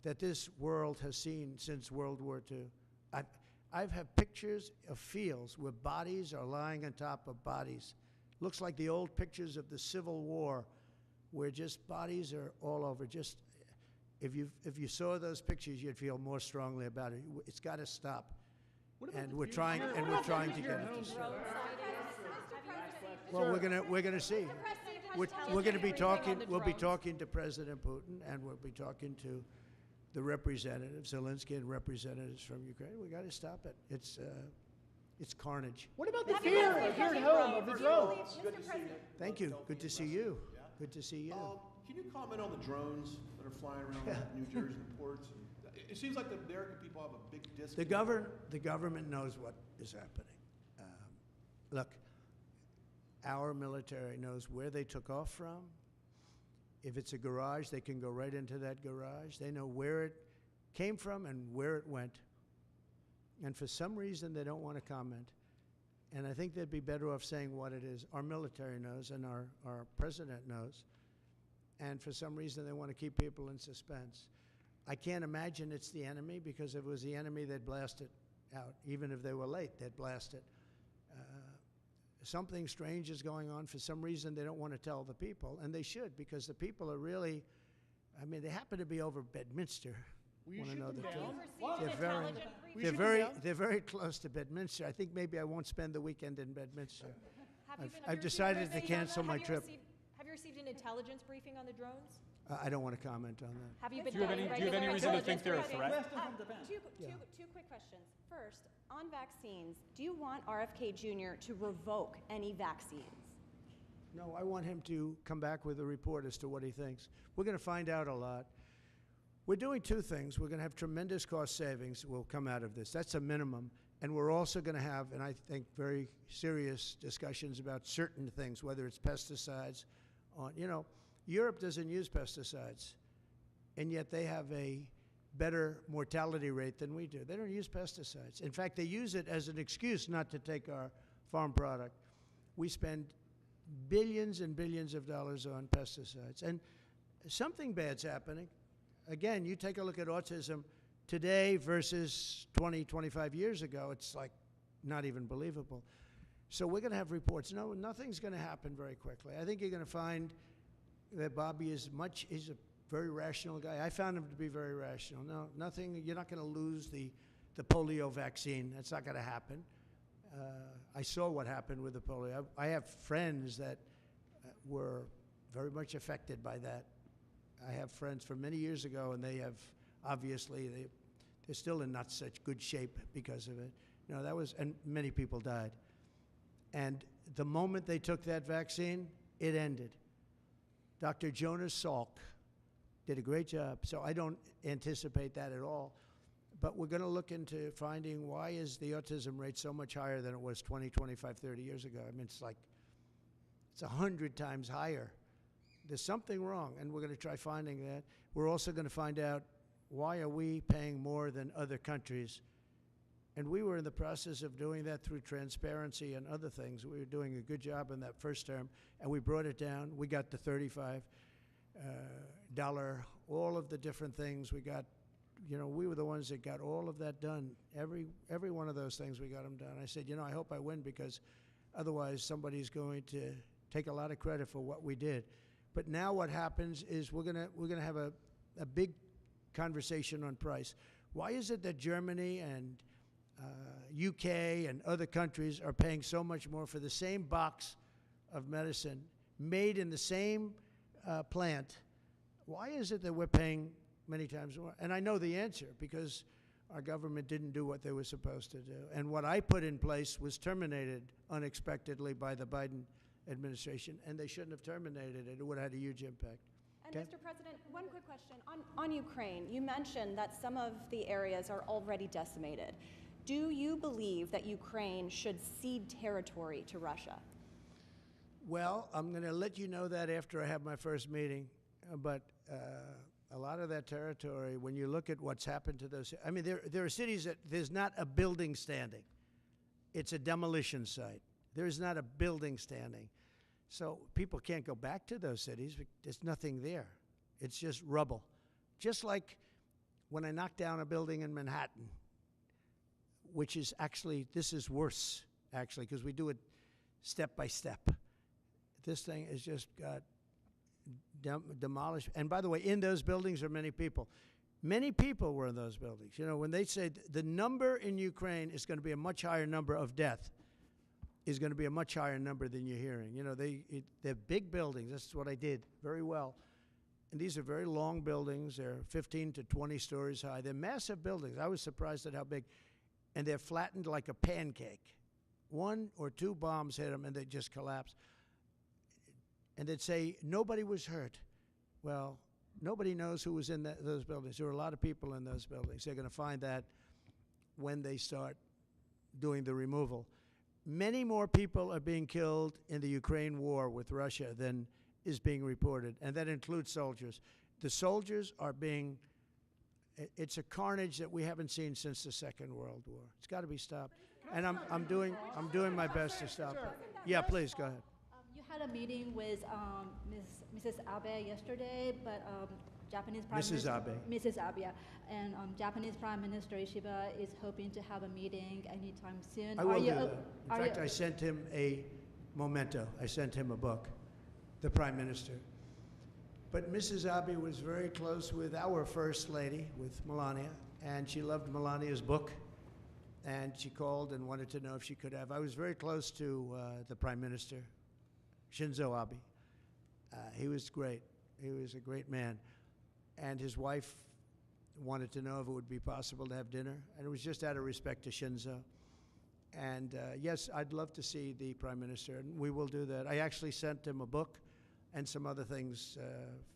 that this world has seen since World War II. I've had pictures of fields where bodies are lying on top of bodies. Looks like the old pictures of the Civil War, where just bodies are all over. Just if you saw those pictures, you'd feel more strongly about it. It's got to stop. And we're trying to get it to stop. Well, we're gonna see. We're going to be talking. We'll be talking to President Putin, and we'll be talking to the representatives, Zelensky and representatives from Ukraine. We got to stop it. It's carnage. What about the fear here at home of the drones? Good to see you. Thank you. Good to see you. Good to see you. Can you comment on the drones that are flying around New Jersey and ports? It seems like the American people have a big disconnect. The government knows what is happening. Look. Our military knows where they took off from. If it's a garage, they can go right into that garage. They know where it came from and where it went. And for some reason, they don't want to comment. And I think they'd be better off saying what it is. Our military knows, and our president knows. And for some reason, they want to keep people in suspense. I can't imagine it's the enemy, because if it was the enemy, they'd blast it out. Even if they were late, they'd blast it. Something strange is going on. For some reason, they don't want to tell the people, and they should, because the people are really, they happen to be over Bedminster. Will you shoot them down? They're very close to Bedminster. I think maybe I won't spend the weekend in Bedminster. I've decided to cancel my trip. Have you received an intelligence briefing on the drones? I don't want to comment on that. Have you been Do you have any reason to think they're a threat? Two quick questions. First, on vaccines, do you want RFK Jr. to revoke any vaccines? No, I want him to come back with a report as to what he thinks. We're going to find out a lot. We're doing two things. We're going to have tremendous cost savings will come out of this. That's a minimum. And we're also going to have, and I think, very serious discussions about certain things, whether it's pesticides. Europe doesn't use pesticides, and yet they have a better mortality rate than we do. They don't use pesticides. In fact, they use it as an excuse not to take our farm product. We spend billions and billions of dollars on pesticides, and something bad's happening. Again, you take a look at autism today versus 20, 25 years ago. It's like not even believable. So we're going to have reports. No, nothing's going to happen very quickly. I think you're going to find that Bobby he's a very rational guy. I found him to be very rational. No, nothing, you're not going to lose the polio vaccine. That's not going to happen. I saw what happened with the polio. I have friends that were very much affected by that. I have friends from many years ago, and they have, obviously, they're still in not such good shape because of it. And many people died. And the moment they took that vaccine, it ended. Dr. Jonas Salk did a great job, so I don't anticipate that at all. But we're going to look into finding why is the autism rate so much higher than it was 20, 25, 30 years ago. It's 100 times higher There's something wrong, and we're going to try finding that. We're also going to find out why are we paying more than other countries. And we were in the process of doing that through transparency and other things. We were doing a good job in that first term, and we brought it down. We got the $35, all of the different things. We got, we were the ones that got all of that done. Every one of those things, we got them done. I said, I hope I win, because otherwise somebody's going to take a lot of credit for what we did. But now what happens is we're gonna have a big conversation on price. Why is it that Germany and UK and other countries are paying so much more for the same box of medicine made in the same plant? Why is it that we're paying many times more? And I know the answer, because our government didn't do what they were supposed to do. And what I put in place was terminated unexpectedly by the Biden administration, and they shouldn't have terminated it. It would have had a huge impact. And Mr. President, one quick question. On Ukraine, you mentioned that some of the areas are already decimated. Do you believe that Ukraine should cede territory to Russia? Well, I'm going to let you know that after I have my first meeting. But a lot of that territory, when you look at what's happened to those, I mean, there are cities that there's not a building standing. It's a demolition site. There's not a building standing. So people can't go back to those cities. There's nothing there. It's just rubble. Just like when I knocked down a building in Manhattan, which is actually, this is worse, actually, because we do it step by step. This thing has just got demolished. And by the way, in those buildings are many people. Many people were in those buildings. When they say the number in Ukraine is going to be a much higher number of death, is going to be a much higher number than you're hearing. They're big buildings. That's what I did very well. And these are very long buildings. They're 15 to 20 stories high. They're massive buildings. I was surprised at how big. And they're flattened like a pancake. 1 or 2 bombs hit them, and they just collapsed. And they'd say, nobody was hurt. Well, nobody knows who was in those buildings. There were a lot of people in those buildings. They're going to find that when they start doing the removal. Many more people are being killed in the Ukraine war with Russia than is being reported, and that includes soldiers. The soldiers are being, it's a carnage that we haven't seen since the Second World War. It's got to be stopped. And I'm doing my best to stop it. Yeah, please, go ahead. You had a meeting with Mrs. Abe yesterday, but Japanese Prime Mrs. Abe. Mrs. Abe, yeah. And Japanese Prime Minister Ishiba is hoping to have a meeting anytime soon. I will do that. In fact, I sent him a memento. I sent him a book, the Prime Minister. But Mrs. Abe was very close with our First Lady, with Melania, and she loved Melania's book. And she called and wanted to know if she could have. I was very close to the Prime Minister, Shinzo Abe. He was great. He was a great man. And his wife wanted to know if it would be possible to have dinner. And it was just out of respect to Shinzo. And yes, I'd love to see the Prime Minister, and we will do that. I actually sent him a book and some other things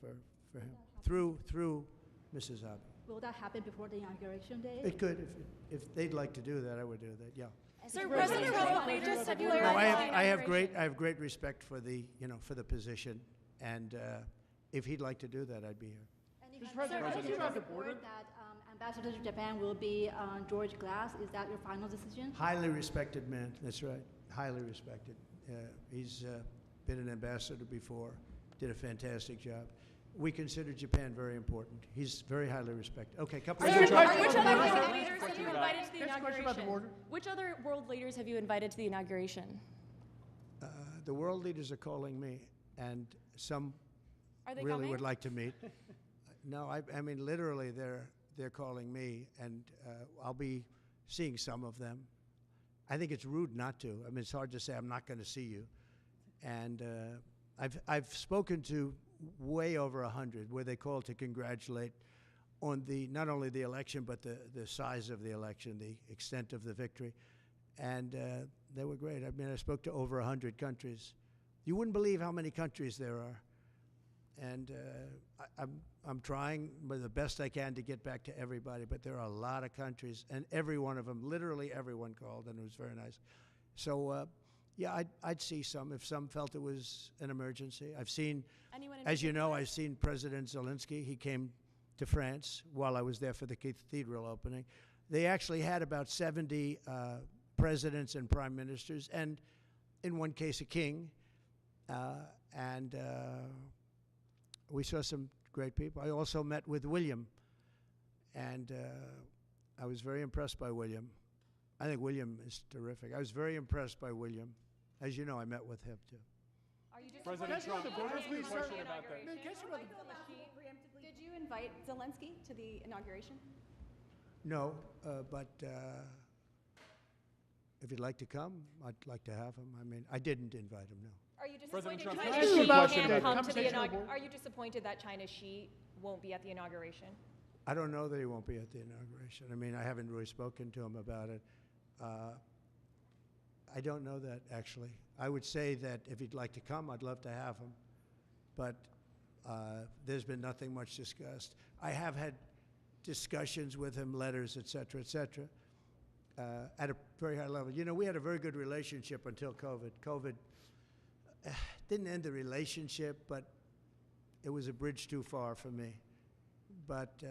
for him through Mrs. Abe. Will that happen before the inauguration day? It could. If they'd like to do that, I would do that, yeah. Sir, President Trump, we just have No, I have great respect for the position, and if he'd like to do that, I'd be here. Mr. President, did you report that Ambassador to Japan will be George Glass? Is that your final decision? Highly respected man, that's right. Highly respected. He's been an ambassador before, did a fantastic job. We consider Japan very important. He's very highly respected. Okay, couple of Which other world leaders have you invited to the inauguration? Which other world leaders have you invited to the inauguration? The world leaders are calling me, and some really coming? would like to meet. No, I mean literally, they're calling me, and I'll be seeing some of them. I think it's rude not to. I mean, it's hard to say I'm not going to see you, and I've spoken to way over 100 where they called to congratulate on not only the election but the size of the election, the extent of the victory, and they were great. I mean, I spoke to over 100 countries. You wouldn't believe how many countries there are, and I'm trying the best I can to get back to everybody, but there are a lot of countries, and every one of them, literally everyone called, and it was very nice. So Yeah, I'd see some if some felt it was an emergency. I've seen, Anyone in as you know, particular? I've seen President Zelensky. He came to France while I was there for the cathedral opening. They actually had about 70 presidents and prime ministers, and in one case, a king. And we saw some great people. I also met with William, and I was very impressed by William. I think William is terrific. I was very impressed by William. As you know, I met with him, too. Are you President Trump, disappointed can I in ask you a the question about that? inauguration? Can I ask you about Did you invite Zelensky to the inauguration? No, but if you'd like to come, I'd like to have him. I mean, I didn't invite him, no. Are you President disappointed Trump, China can I ask you a Xi question can't about come the to the conversation on board? Are you disappointed that China Xi won't be at the inauguration? I don't know that he won't be at the inauguration. I mean, I haven't really spoken to him about it. I don't know that, actually. I would say that if he'd like to come, I'd love to have him. But there's been nothing much discussed. I have had discussions with him, letters, et cetera, at a very high level. You know, we had a very good relationship until COVID. COVID didn't end the relationship, but it was a bridge too far for me. But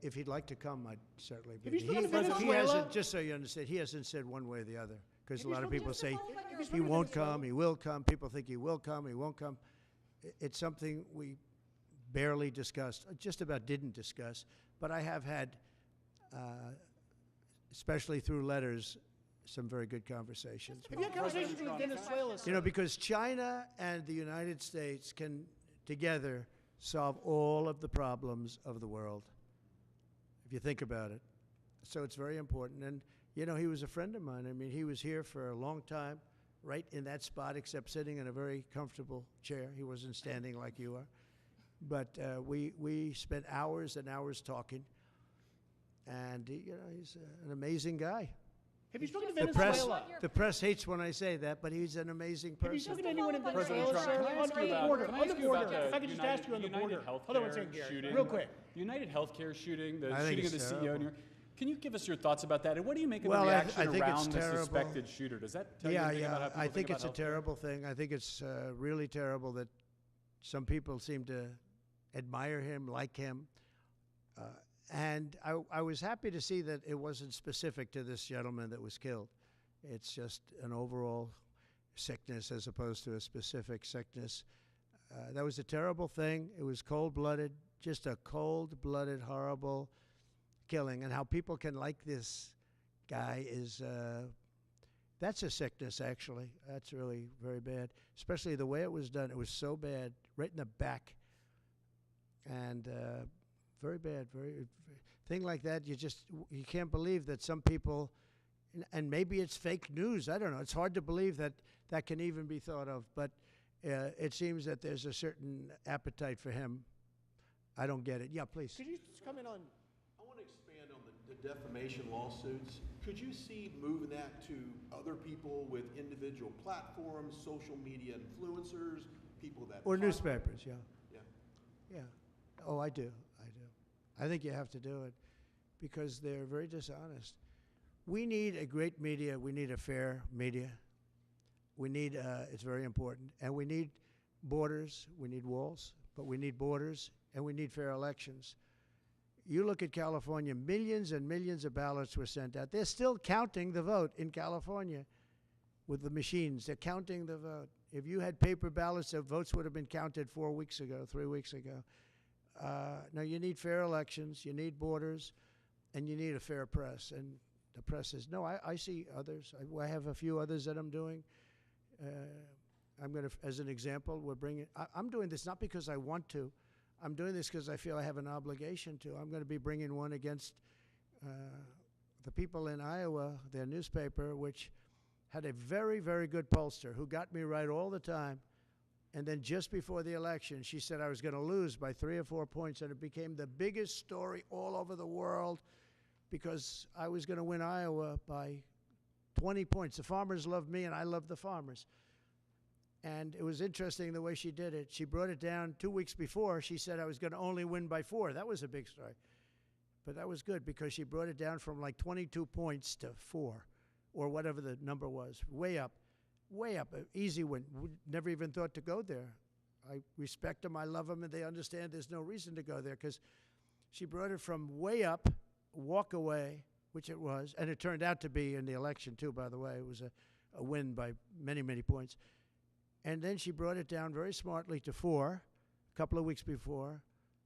if he'd like to come, I'd certainly be. Have you spoken to He Venezuela? hasn't, just so you understand, he hasn't said one way or the other. Because a Have you lot of spoken people to- say Have you he spoken to won't Venezuela? come, he will come. People think he will come, he won't come. It's something we barely discussed, just about didn't discuss. But I have had, especially through letters, some very good conversations. Have you had conversations with Venezuela? You know, because China and the United States can together solve all of the problems of the world, if you think about it. So it's very important. And, you know, he was a friend of mine. I mean, he was here for a long time, right in that spot, except sitting in a very comfortable chair. He wasn't standing like you are. But we spent hours and hours talking. And, you know, he's an amazing guy. Have you spoken to The press, Venezuela? the press hates when I say that, but he's an amazing Have you person. spoken to anyone in President Venezuela, Trump, sir? can I ask On you the about, border, can I on the ask you about border. If I could just ask you on the United border. Hold on one Healthcare second, Gary. shooting? Real quick. The United Healthcare shooting, the I think shooting of the it's CEO. terrible. Can you give us your thoughts about that? And what do you make of Well, the I reaction think it's around the terrible. suspected shooter? Does that tell you Yeah, anything about how people I think about it's a healthcare? terrible thing. I think it's really terrible that some people seem to admire him, like him. And I was happy to see that it wasn't specific to this gentleman that was killed. It's just an overall sickness as opposed to a specific sickness. That was a terrible thing. It was cold-blooded, just a cold-blooded, horrible killing. And how people can like this guy is, that's a sickness, actually. That's really very bad, especially the way it was done. It was so bad, right in the back. And very bad, thing like that, you can't believe that some people, and maybe it's fake news, I don't know. It's hard to believe that that can even be thought of, but it seems that there's a certain appetite for him. I don't get it. Yeah, please. Could you just comment on? I want to expand on the defamation lawsuits. Could you see moving that to other people with individual platforms, social media influencers, people that... Or newspapers, yeah. Yeah. Yeah. Oh, I do. I think you have to do it because they're very dishonest. We need a great media. We need a fair media. We need, it's very important. And we need borders. We need walls, but we need borders, and we need fair elections. You look at California, millions and millions of ballots were sent out. They're still counting the vote in California with the machines. They're counting the vote. If you had paper ballots, the votes would have been counted 4 weeks ago, 3 weeks ago. Now, you need fair elections, you need borders, and you need a fair press. And the press is, no, I see others. I have a few others that I'm doing. I'm going to, as an example, I'm doing this not because I want to. I'm doing this because I feel I have an obligation to. I'm going to be bringing one against the people in Iowa, their newspaper, which had a very, very good pollster who got me right all the time. And then just before the election, she said I was going to lose by 3 or 4 points, and it became the biggest story all over the world because I was going to win Iowa by 20 points. The farmers loved me, and I loved the farmers. And it was interesting the way she did it. She brought it down 2 weeks before. She said I was going to only win by 4. That was a big story. But that was good because she brought it down from like 22 points to 4, or whatever the number was, way up, easy win. Never even thought to go there. I respect them, I love them, and they understand there's no reason to go there because she brought it from way up, walk away, which it was, and it turned out to be in the election too, by the way. It was a win by many, many points. And then she brought it down very smartly to 4 a couple of weeks before,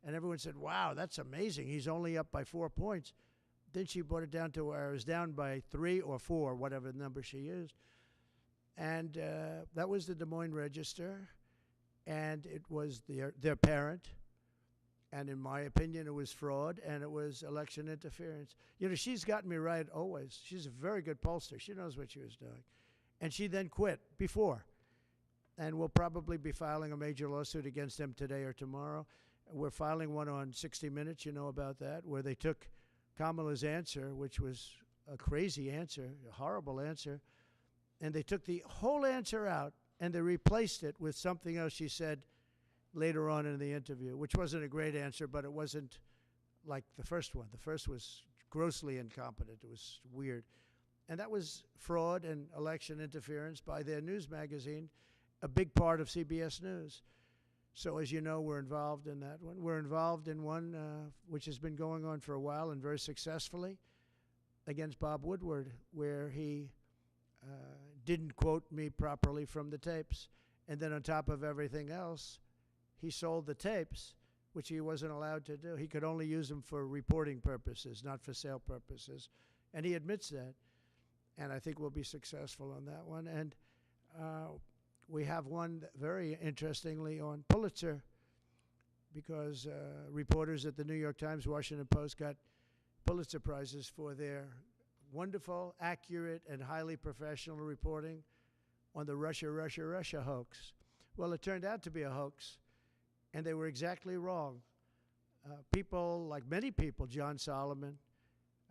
and everyone said, wow, that's amazing. He's only up by 4 points. Then she brought it down to where it was down by 3 or 4, whatever number she used. And that was the Des Moines Register, and it was their parent. And in my opinion, it was fraud, and it was election interference. You know, she's gotten me right always. She's a very good pollster. She knows what she was doing. And she then quit before. And we'll probably be filing a major lawsuit against them today or tomorrow. We're filing one on 60 Minutes, you know about that, where they took Kamala's answer, which was a crazy answer, a horrible answer, and they took the whole answer out and they replaced it with something else she said later on in the interview, which wasn't a great answer, but it wasn't like the first one. The first was grossly incompetent. It was weird. And that was fraud and election interference by their news magazine, a big part of CBS News. So as you know, we're involved in that one. We're involved in one which has been going on for a while and very successfully against Bob Woodward, where he didn't quote me properly from the tapes. And then on top of everything else, he sold the tapes, which he wasn't allowed to do. He could only use them for reporting purposes, not for sale purposes. And he admits that. And I think we'll be successful on that one. And we have one very interestingly on Pulitzer, because reporters at the New York Times, Washington Post got Pulitzer Prizes for their wonderful, accurate, and highly professional reporting on the Russia hoax. Well, it turned out to be a hoax, and they were exactly wrong. People, like many people, John Solomon,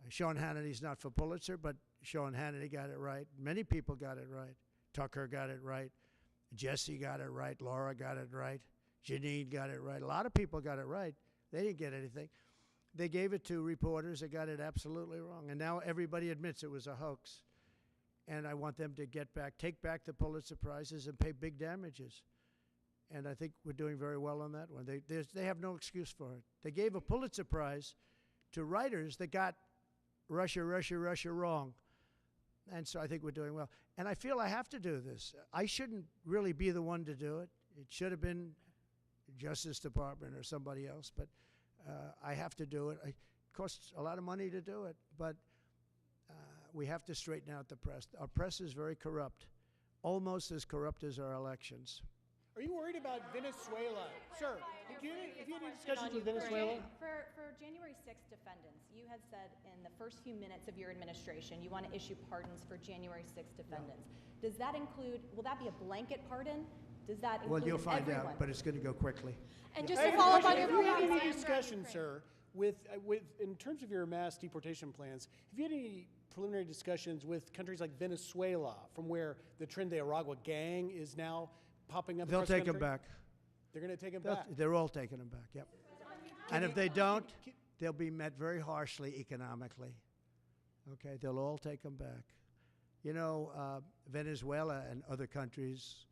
Sean Hannity's not for Pulitzer, but Sean Hannity got it right. Many people got it right. Tucker got it right. Jesse got it right. Laura got it right. Janine got it right. A lot of people got it right. They didn't get anything. They gave it to reporters that got it absolutely wrong. And now everybody admits it was a hoax. And I want them to take back the Pulitzer Prizes and pay big damages. And I think we're doing very well on that one. They have no excuse for it. They gave a Pulitzer Prize to writers that got Russia wrong. And so I think we're doing well. And I feel I have to do this. I shouldn't really be the one to do it. It should have been Justice Department or somebody else, but I have to do it. It costs a lot of money to do it, but we have to straighten out the press. Our press is very corrupt, almost as corrupt as our elections. Are you worried about Venezuela? Sir, have you had any discussions with Venezuela? For January 6th defendants, you had said in the first few minutes of your administration you want to issue pardons for January 6th defendants. No. Does that include, will that be a blanket pardon? Does that include Well, you'll find everyone? out, but it's going to go quickly. And just to follow up on your Have you had any discussion, sir, in terms of your mass deportation plans, have you had any preliminary discussions with countries like Venezuela, from where the Tren de Aragua gang is now popping up? They'll take them back. They're going to take them back? They're all taking them back, yep. And if they don't, they'll be met very harshly economically. Okay, they'll all take them back. You know, Venezuela and other countries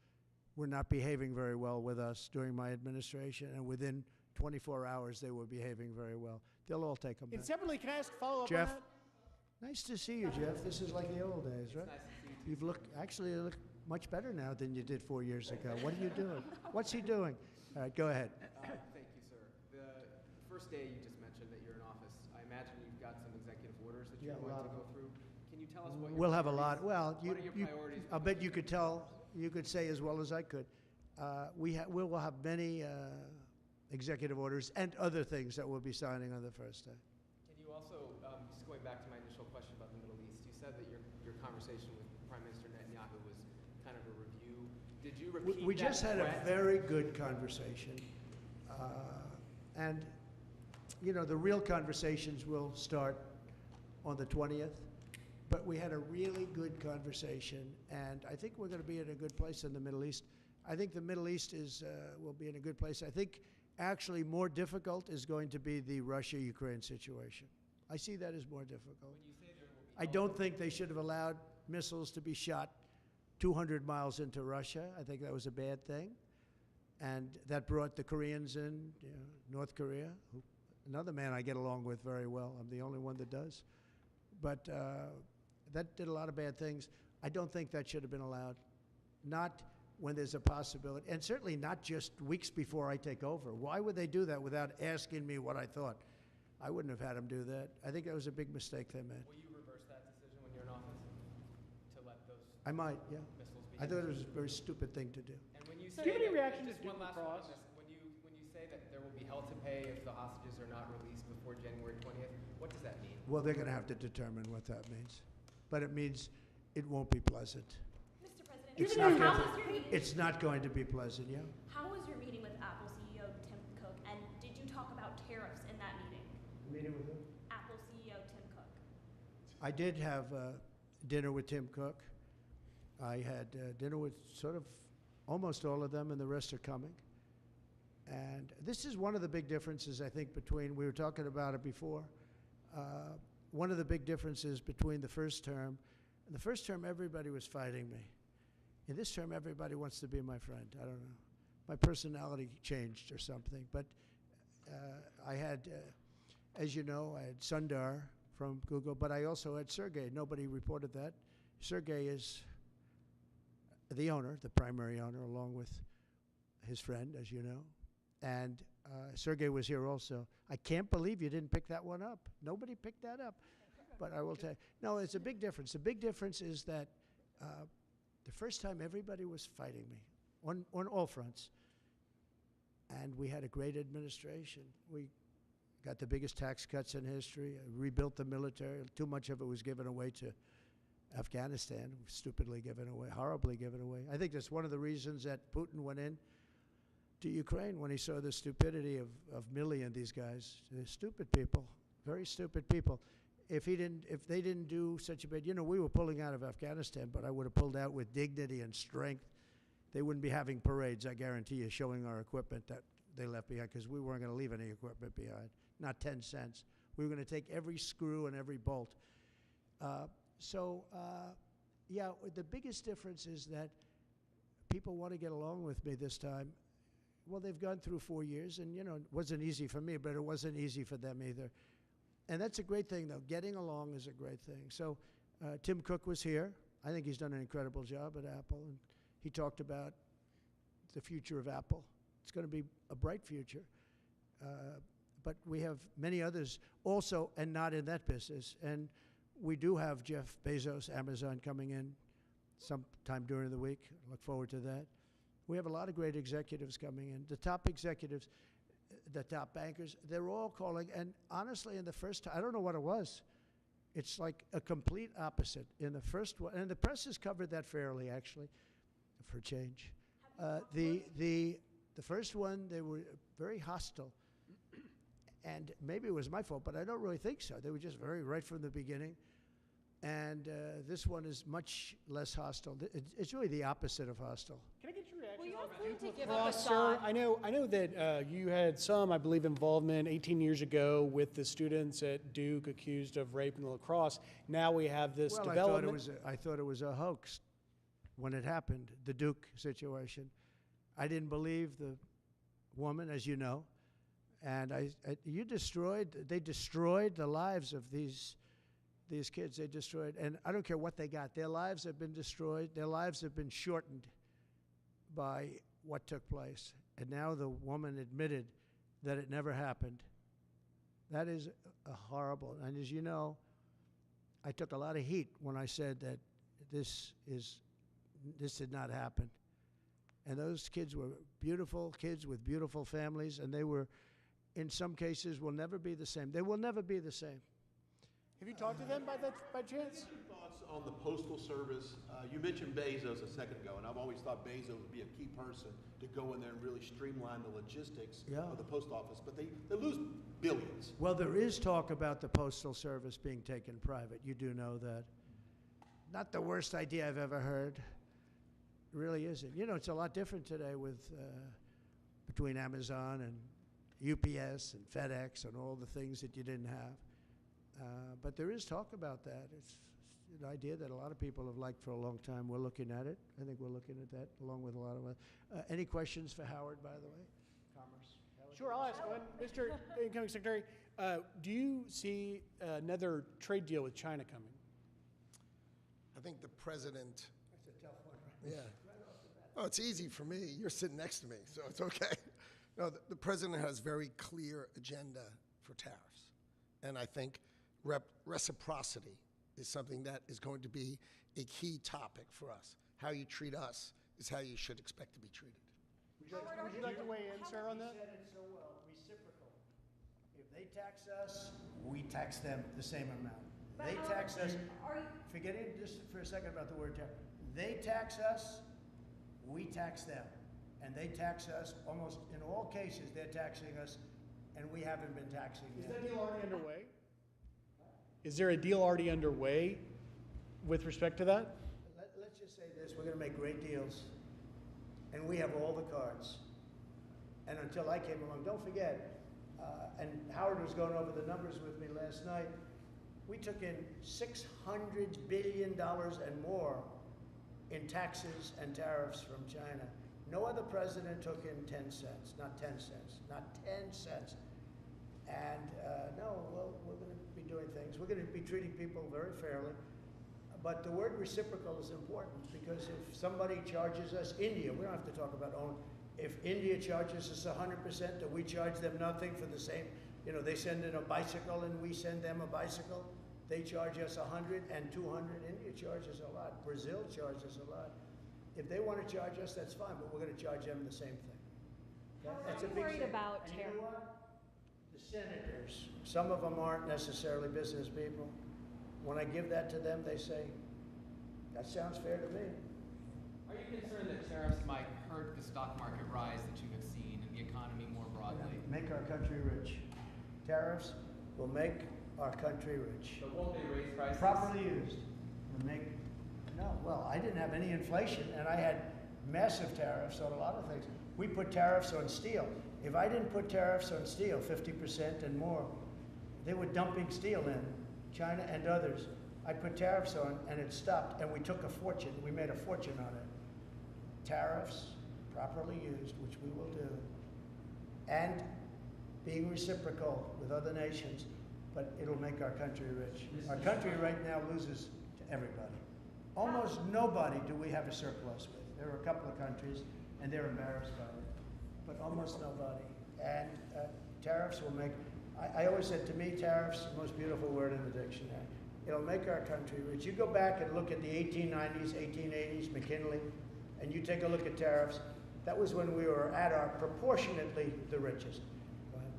were not behaving very well with us during my administration, and within 24 hours they were behaving very well. They'll all take them back. And separately, can I ask a follow-up Jeff, on that? nice to see you, Jeff. This is like the old days, right? Nice to see you. You've looked, actually, you look much better now than you did 4 years ago. What are you doing? What's he doing? All right, go ahead. Thank you, sir. The first day you just mentioned that you're in office, I imagine you've got some executive orders that you're going to go through. Can you tell us what We'll have a lot. Well, what are your priorities? I'll bet you could tell, you could say as well as I could. We will have many executive orders and other things that we'll be signing on the first day. Can you also, just going back to my initial question about the Middle East, you said that your conversation with Prime Minister Netanyahu was kind of a review. Did you repeat We just had a very good conversation. And, you know, the real conversations will start on the 20th. But we had a really good conversation, and I think we're going to be in a good place in the Middle East. I think the Middle East will be in a good place. I think actually more difficult is going to be the Russia-Ukraine situation. I see that as more difficult. When you say there will be I don't think they should have allowed missiles to be shot 200 miles into Russia. I think that was a bad thing. And that brought the Koreans in, North Korea, another man I get along with very well. I'm the only one that does. But that did a lot of bad things. I don't think that should have been allowed. Not when there's a possibility, and certainly not just weeks before I take over. Why would they do that without asking me what I thought? I wouldn't have had them do that. I think that was a big mistake they made. Will you reverse that decision when you're in office to let those I might, yeah. missiles be I thought it used? was a very stupid thing to do. And when you So say do you have any that- reaction just to one Duke last one on Cross? this. When you say that there will be hell to pay if the hostages are not released before January 20th, what does that mean? Well, they're going to have to determine what that means. But it means it won't be pleasant. Mr. President, It's how not, was going your meeting? it's not going to be pleasant, yeah? How was your meeting with Apple CEO Tim Cook, and did you talk about tariffs in that meeting? Meeting with who? Apple CEO Tim Cook. I did have dinner with Tim Cook. I had dinner with sort of almost all of them, and the rest are coming. And this is one of the big differences, I think, between, we were talking about it before, one of the big differences between the first term. In the first term, everybody was fighting me. In this term, everybody wants to be my friend. I don't know. My personality changed or something. But I had, as you know, I had Sundar from Google, but I also had Sergey. Nobody reported that. Sergey is the owner, the primary owner, along with his friend, as you know. And Sergey was here also. I can't believe you didn't pick that one up. Nobody picked that up. But I will tell you, no, it's a big difference. The big difference is that the first time everybody was fighting me on all fronts. And we had a great administration. We got the biggest tax cuts in history, rebuilt the military. Too much of it was given away to Afghanistan, stupidly given away, horribly given away. I think that's one of the reasons that Putin went in to Ukraine when he saw the stupidity of Milley and these guys. They're stupid people, very stupid people. If they didn't do such a bad, we were pulling out of Afghanistan, but I would have pulled out with dignity and strength. They wouldn't be having parades, I guarantee you, showing our equipment that they left behind, because we weren't going to leave any equipment behind, not 10 cents. We were going to take every screw and every bolt. Yeah, the biggest difference is that people want to get along with me this time. Well, they've gone through 4 years, and it wasn't easy for me, but it wasn't easy for them either. And that's a great thing, though. Getting along is a great thing. So Tim Cook was here. I think he's done an incredible job at Apple, and he talked about the future of Apple. It's going to be a bright future. But we have many others also, and not in that business. And we do have Jeff Bezos, Amazon, coming in sometime during the week. Look forward to that. We have a lot of great executives coming in. The top executives, the top bankers, they're all calling. And honestly, in the first time, I don't know what it was. It's like a complete opposite. In the first one, and the press has covered that fairly, actually, for change. The first one, they were very hostile. And maybe it was my fault, but I don't really think so. They were just very right from the beginning. And this one is much less hostile. It's really the opposite of hostile. Can I get your reaction? Well, you're on free to give Cross, up a sir? thought. I know that you had some, I believe, involvement 18 years ago with the students at Duke accused of rape in the lacrosse. Now we have this development. I thought it was a hoax when it happened, the Duke situation. I didn't believe the woman, as you know, and they destroyed the lives of these kids. They destroyed, and I don't care what they got. Their lives have been destroyed. Their lives have been shortened by what took place. And now the woman admitted that it never happened. That is a horrible, and as you know, I took a lot of heat when I said that this did not happen. And those kids were beautiful kids with beautiful families, and they were, in some cases, will never be the same. They will never be the same. Have you talked to them by chance? Your thoughts on the Postal Service? You mentioned Bezos a second ago, and I've always thought Bezos would be a key person to go in there and really streamline the logistics of the post office, but they lose billions. Well, there is talk about the Postal Service being taken private. You do know that. Not the worst idea I've ever heard. It really isn't. It's a lot different today with between Amazon and UPS and FedEx and all the things that you didn't have. But there is talk about that. an idea that a lot of people have liked for a long time. We're looking at it. I think we're looking at that along with a lot of us. Any questions for Howard, by the way? Commerce. Sure, I'll ask one. Mr. Incoming Secretary, do you see another trade deal with China coming? I think the president. That's a tough one, right? Yeah. Oh, it's easy for me. You're sitting next to me, so it's okay. No, the president has very clear agenda for tariffs. And I think reciprocity is something that is going to be a key topic for us. How you treat us is how you should expect to be treated. Would you like to weigh in, sir, on that? You said it so well, reciprocal. If they tax us, we tax them the same amount. They tax us, forgetting just for a second about the word tax. They tax us, we tax them. And they tax us, almost in all cases, they're taxing us, and we haven't been taxing them. Is that deal already underway? Is there a deal already underway with respect to that? Let's just say this, we're going to make great deals, and we have all the cards. And until I came along, don't forget, and Howard was going over the numbers with me last night, we took in $600 billion and more in taxes and tariffs from China. No other president took in 10 cents, not 10 cents, not 10 cents. And no, well, we're going to be doing things. We're going to be treating people very fairly. But the word reciprocal is important because if somebody charges us, India, we don't have to talk about own. If India charges us 100%, do we charge them nothing for the same? You know, they send in a bicycle and we send them a bicycle. They charge us 100 and 200. India charges a lot. Brazil charges a lot. If they want to charge us, that's fine, but we're going to charge them the same thing. That's a big worried thing. about and you know what? The senators, some of them aren't necessarily business people. When I give that to them, they say, that sounds fair to me. Are you concerned that tariffs might hurt the stock market rise that you have seen and the economy more broadly? Make our country rich. Tariffs will make our country rich. But won't they raise prices? Properly used. Will make, no, well, I didn't have any inflation, and I had massive tariffs on a lot of things. We put tariffs on steel. If I didn't put tariffs on steel, 50% and more, they were dumping steel in, China and others. I put tariffs on, and it stopped, and we took a fortune. We made a fortune on it. Tariffs, properly used, which we will do, and being reciprocal with other nations, but it'll make our country rich. Our country right now loses to everybody. Almost nobody do we have a surplus with. There are a couple of countries, and they're embarrassed by it, but almost nobody. And tariffs will make, I always said, to me, tariffs, the most beautiful word in the dictionary. It'll make our country rich. You go back and look at the 1890s, 1880s, McKinley, and you take a look at tariffs, that was when we were at our proportionately the richest.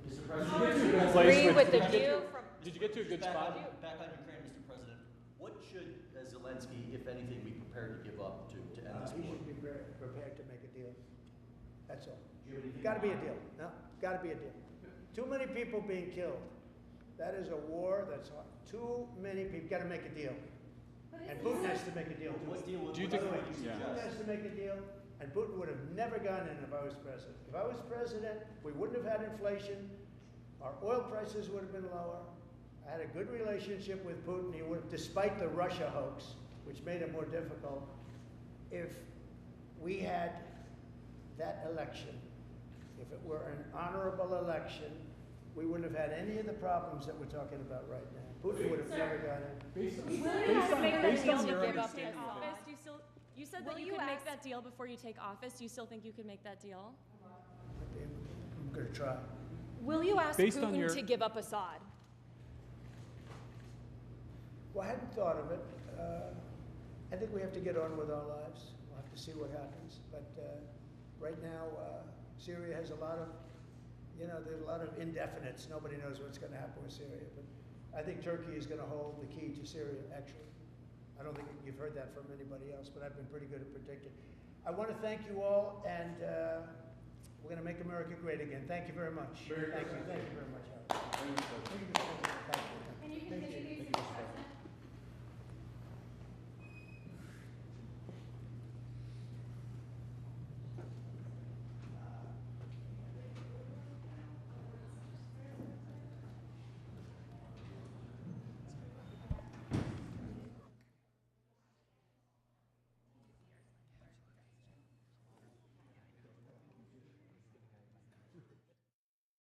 Mr. President, did you get to a good spot? Back on Ukraine, Mr. President. What should Zelensky, if anything, be prepared to give up to end this He war? should be prepared to make a deal. That's all. Got to be a deal. No, got to be a deal. Too many people being killed. That is a war that's hard. Too many people. Got to make a deal. And Putin has to make a deal too. What deal would Do you you think- Putin has to make a deal, and Putin would have never gone in if I was president. If I was president, we wouldn't have had inflation. Our oil prices would have been lower. I had a good relationship with Putin. He would, despite the Russia hoax, which made it more difficult. If we had that election, if it were an honorable election, we wouldn't have had any of the problems that we're talking about right now. Putin would have never got in. Based on your give up understanding his of it. office? Do you still? You said that Will you you could make ask- that deal before you take office. Do you still think you could make that deal? I'm going to try. Will you ask Based on Putin your- to give up Assad? Well, I hadn't thought of it. I think we have to get on with our lives. We'll have to see what happens. But right now, Syria has a lot of, there's a lot of indefinites. Nobody knows what's going to happen with Syria. But I think Turkey is going to hold the key to Syria, actually. I don't think you've heard that from anybody else, but I've been pretty good at predicting. I want to thank you all, and we're going to make America great again. Thank you very much. Thank you very much, Howard. Thank you, Mr. President. Thank you. And you can Thank you. continue to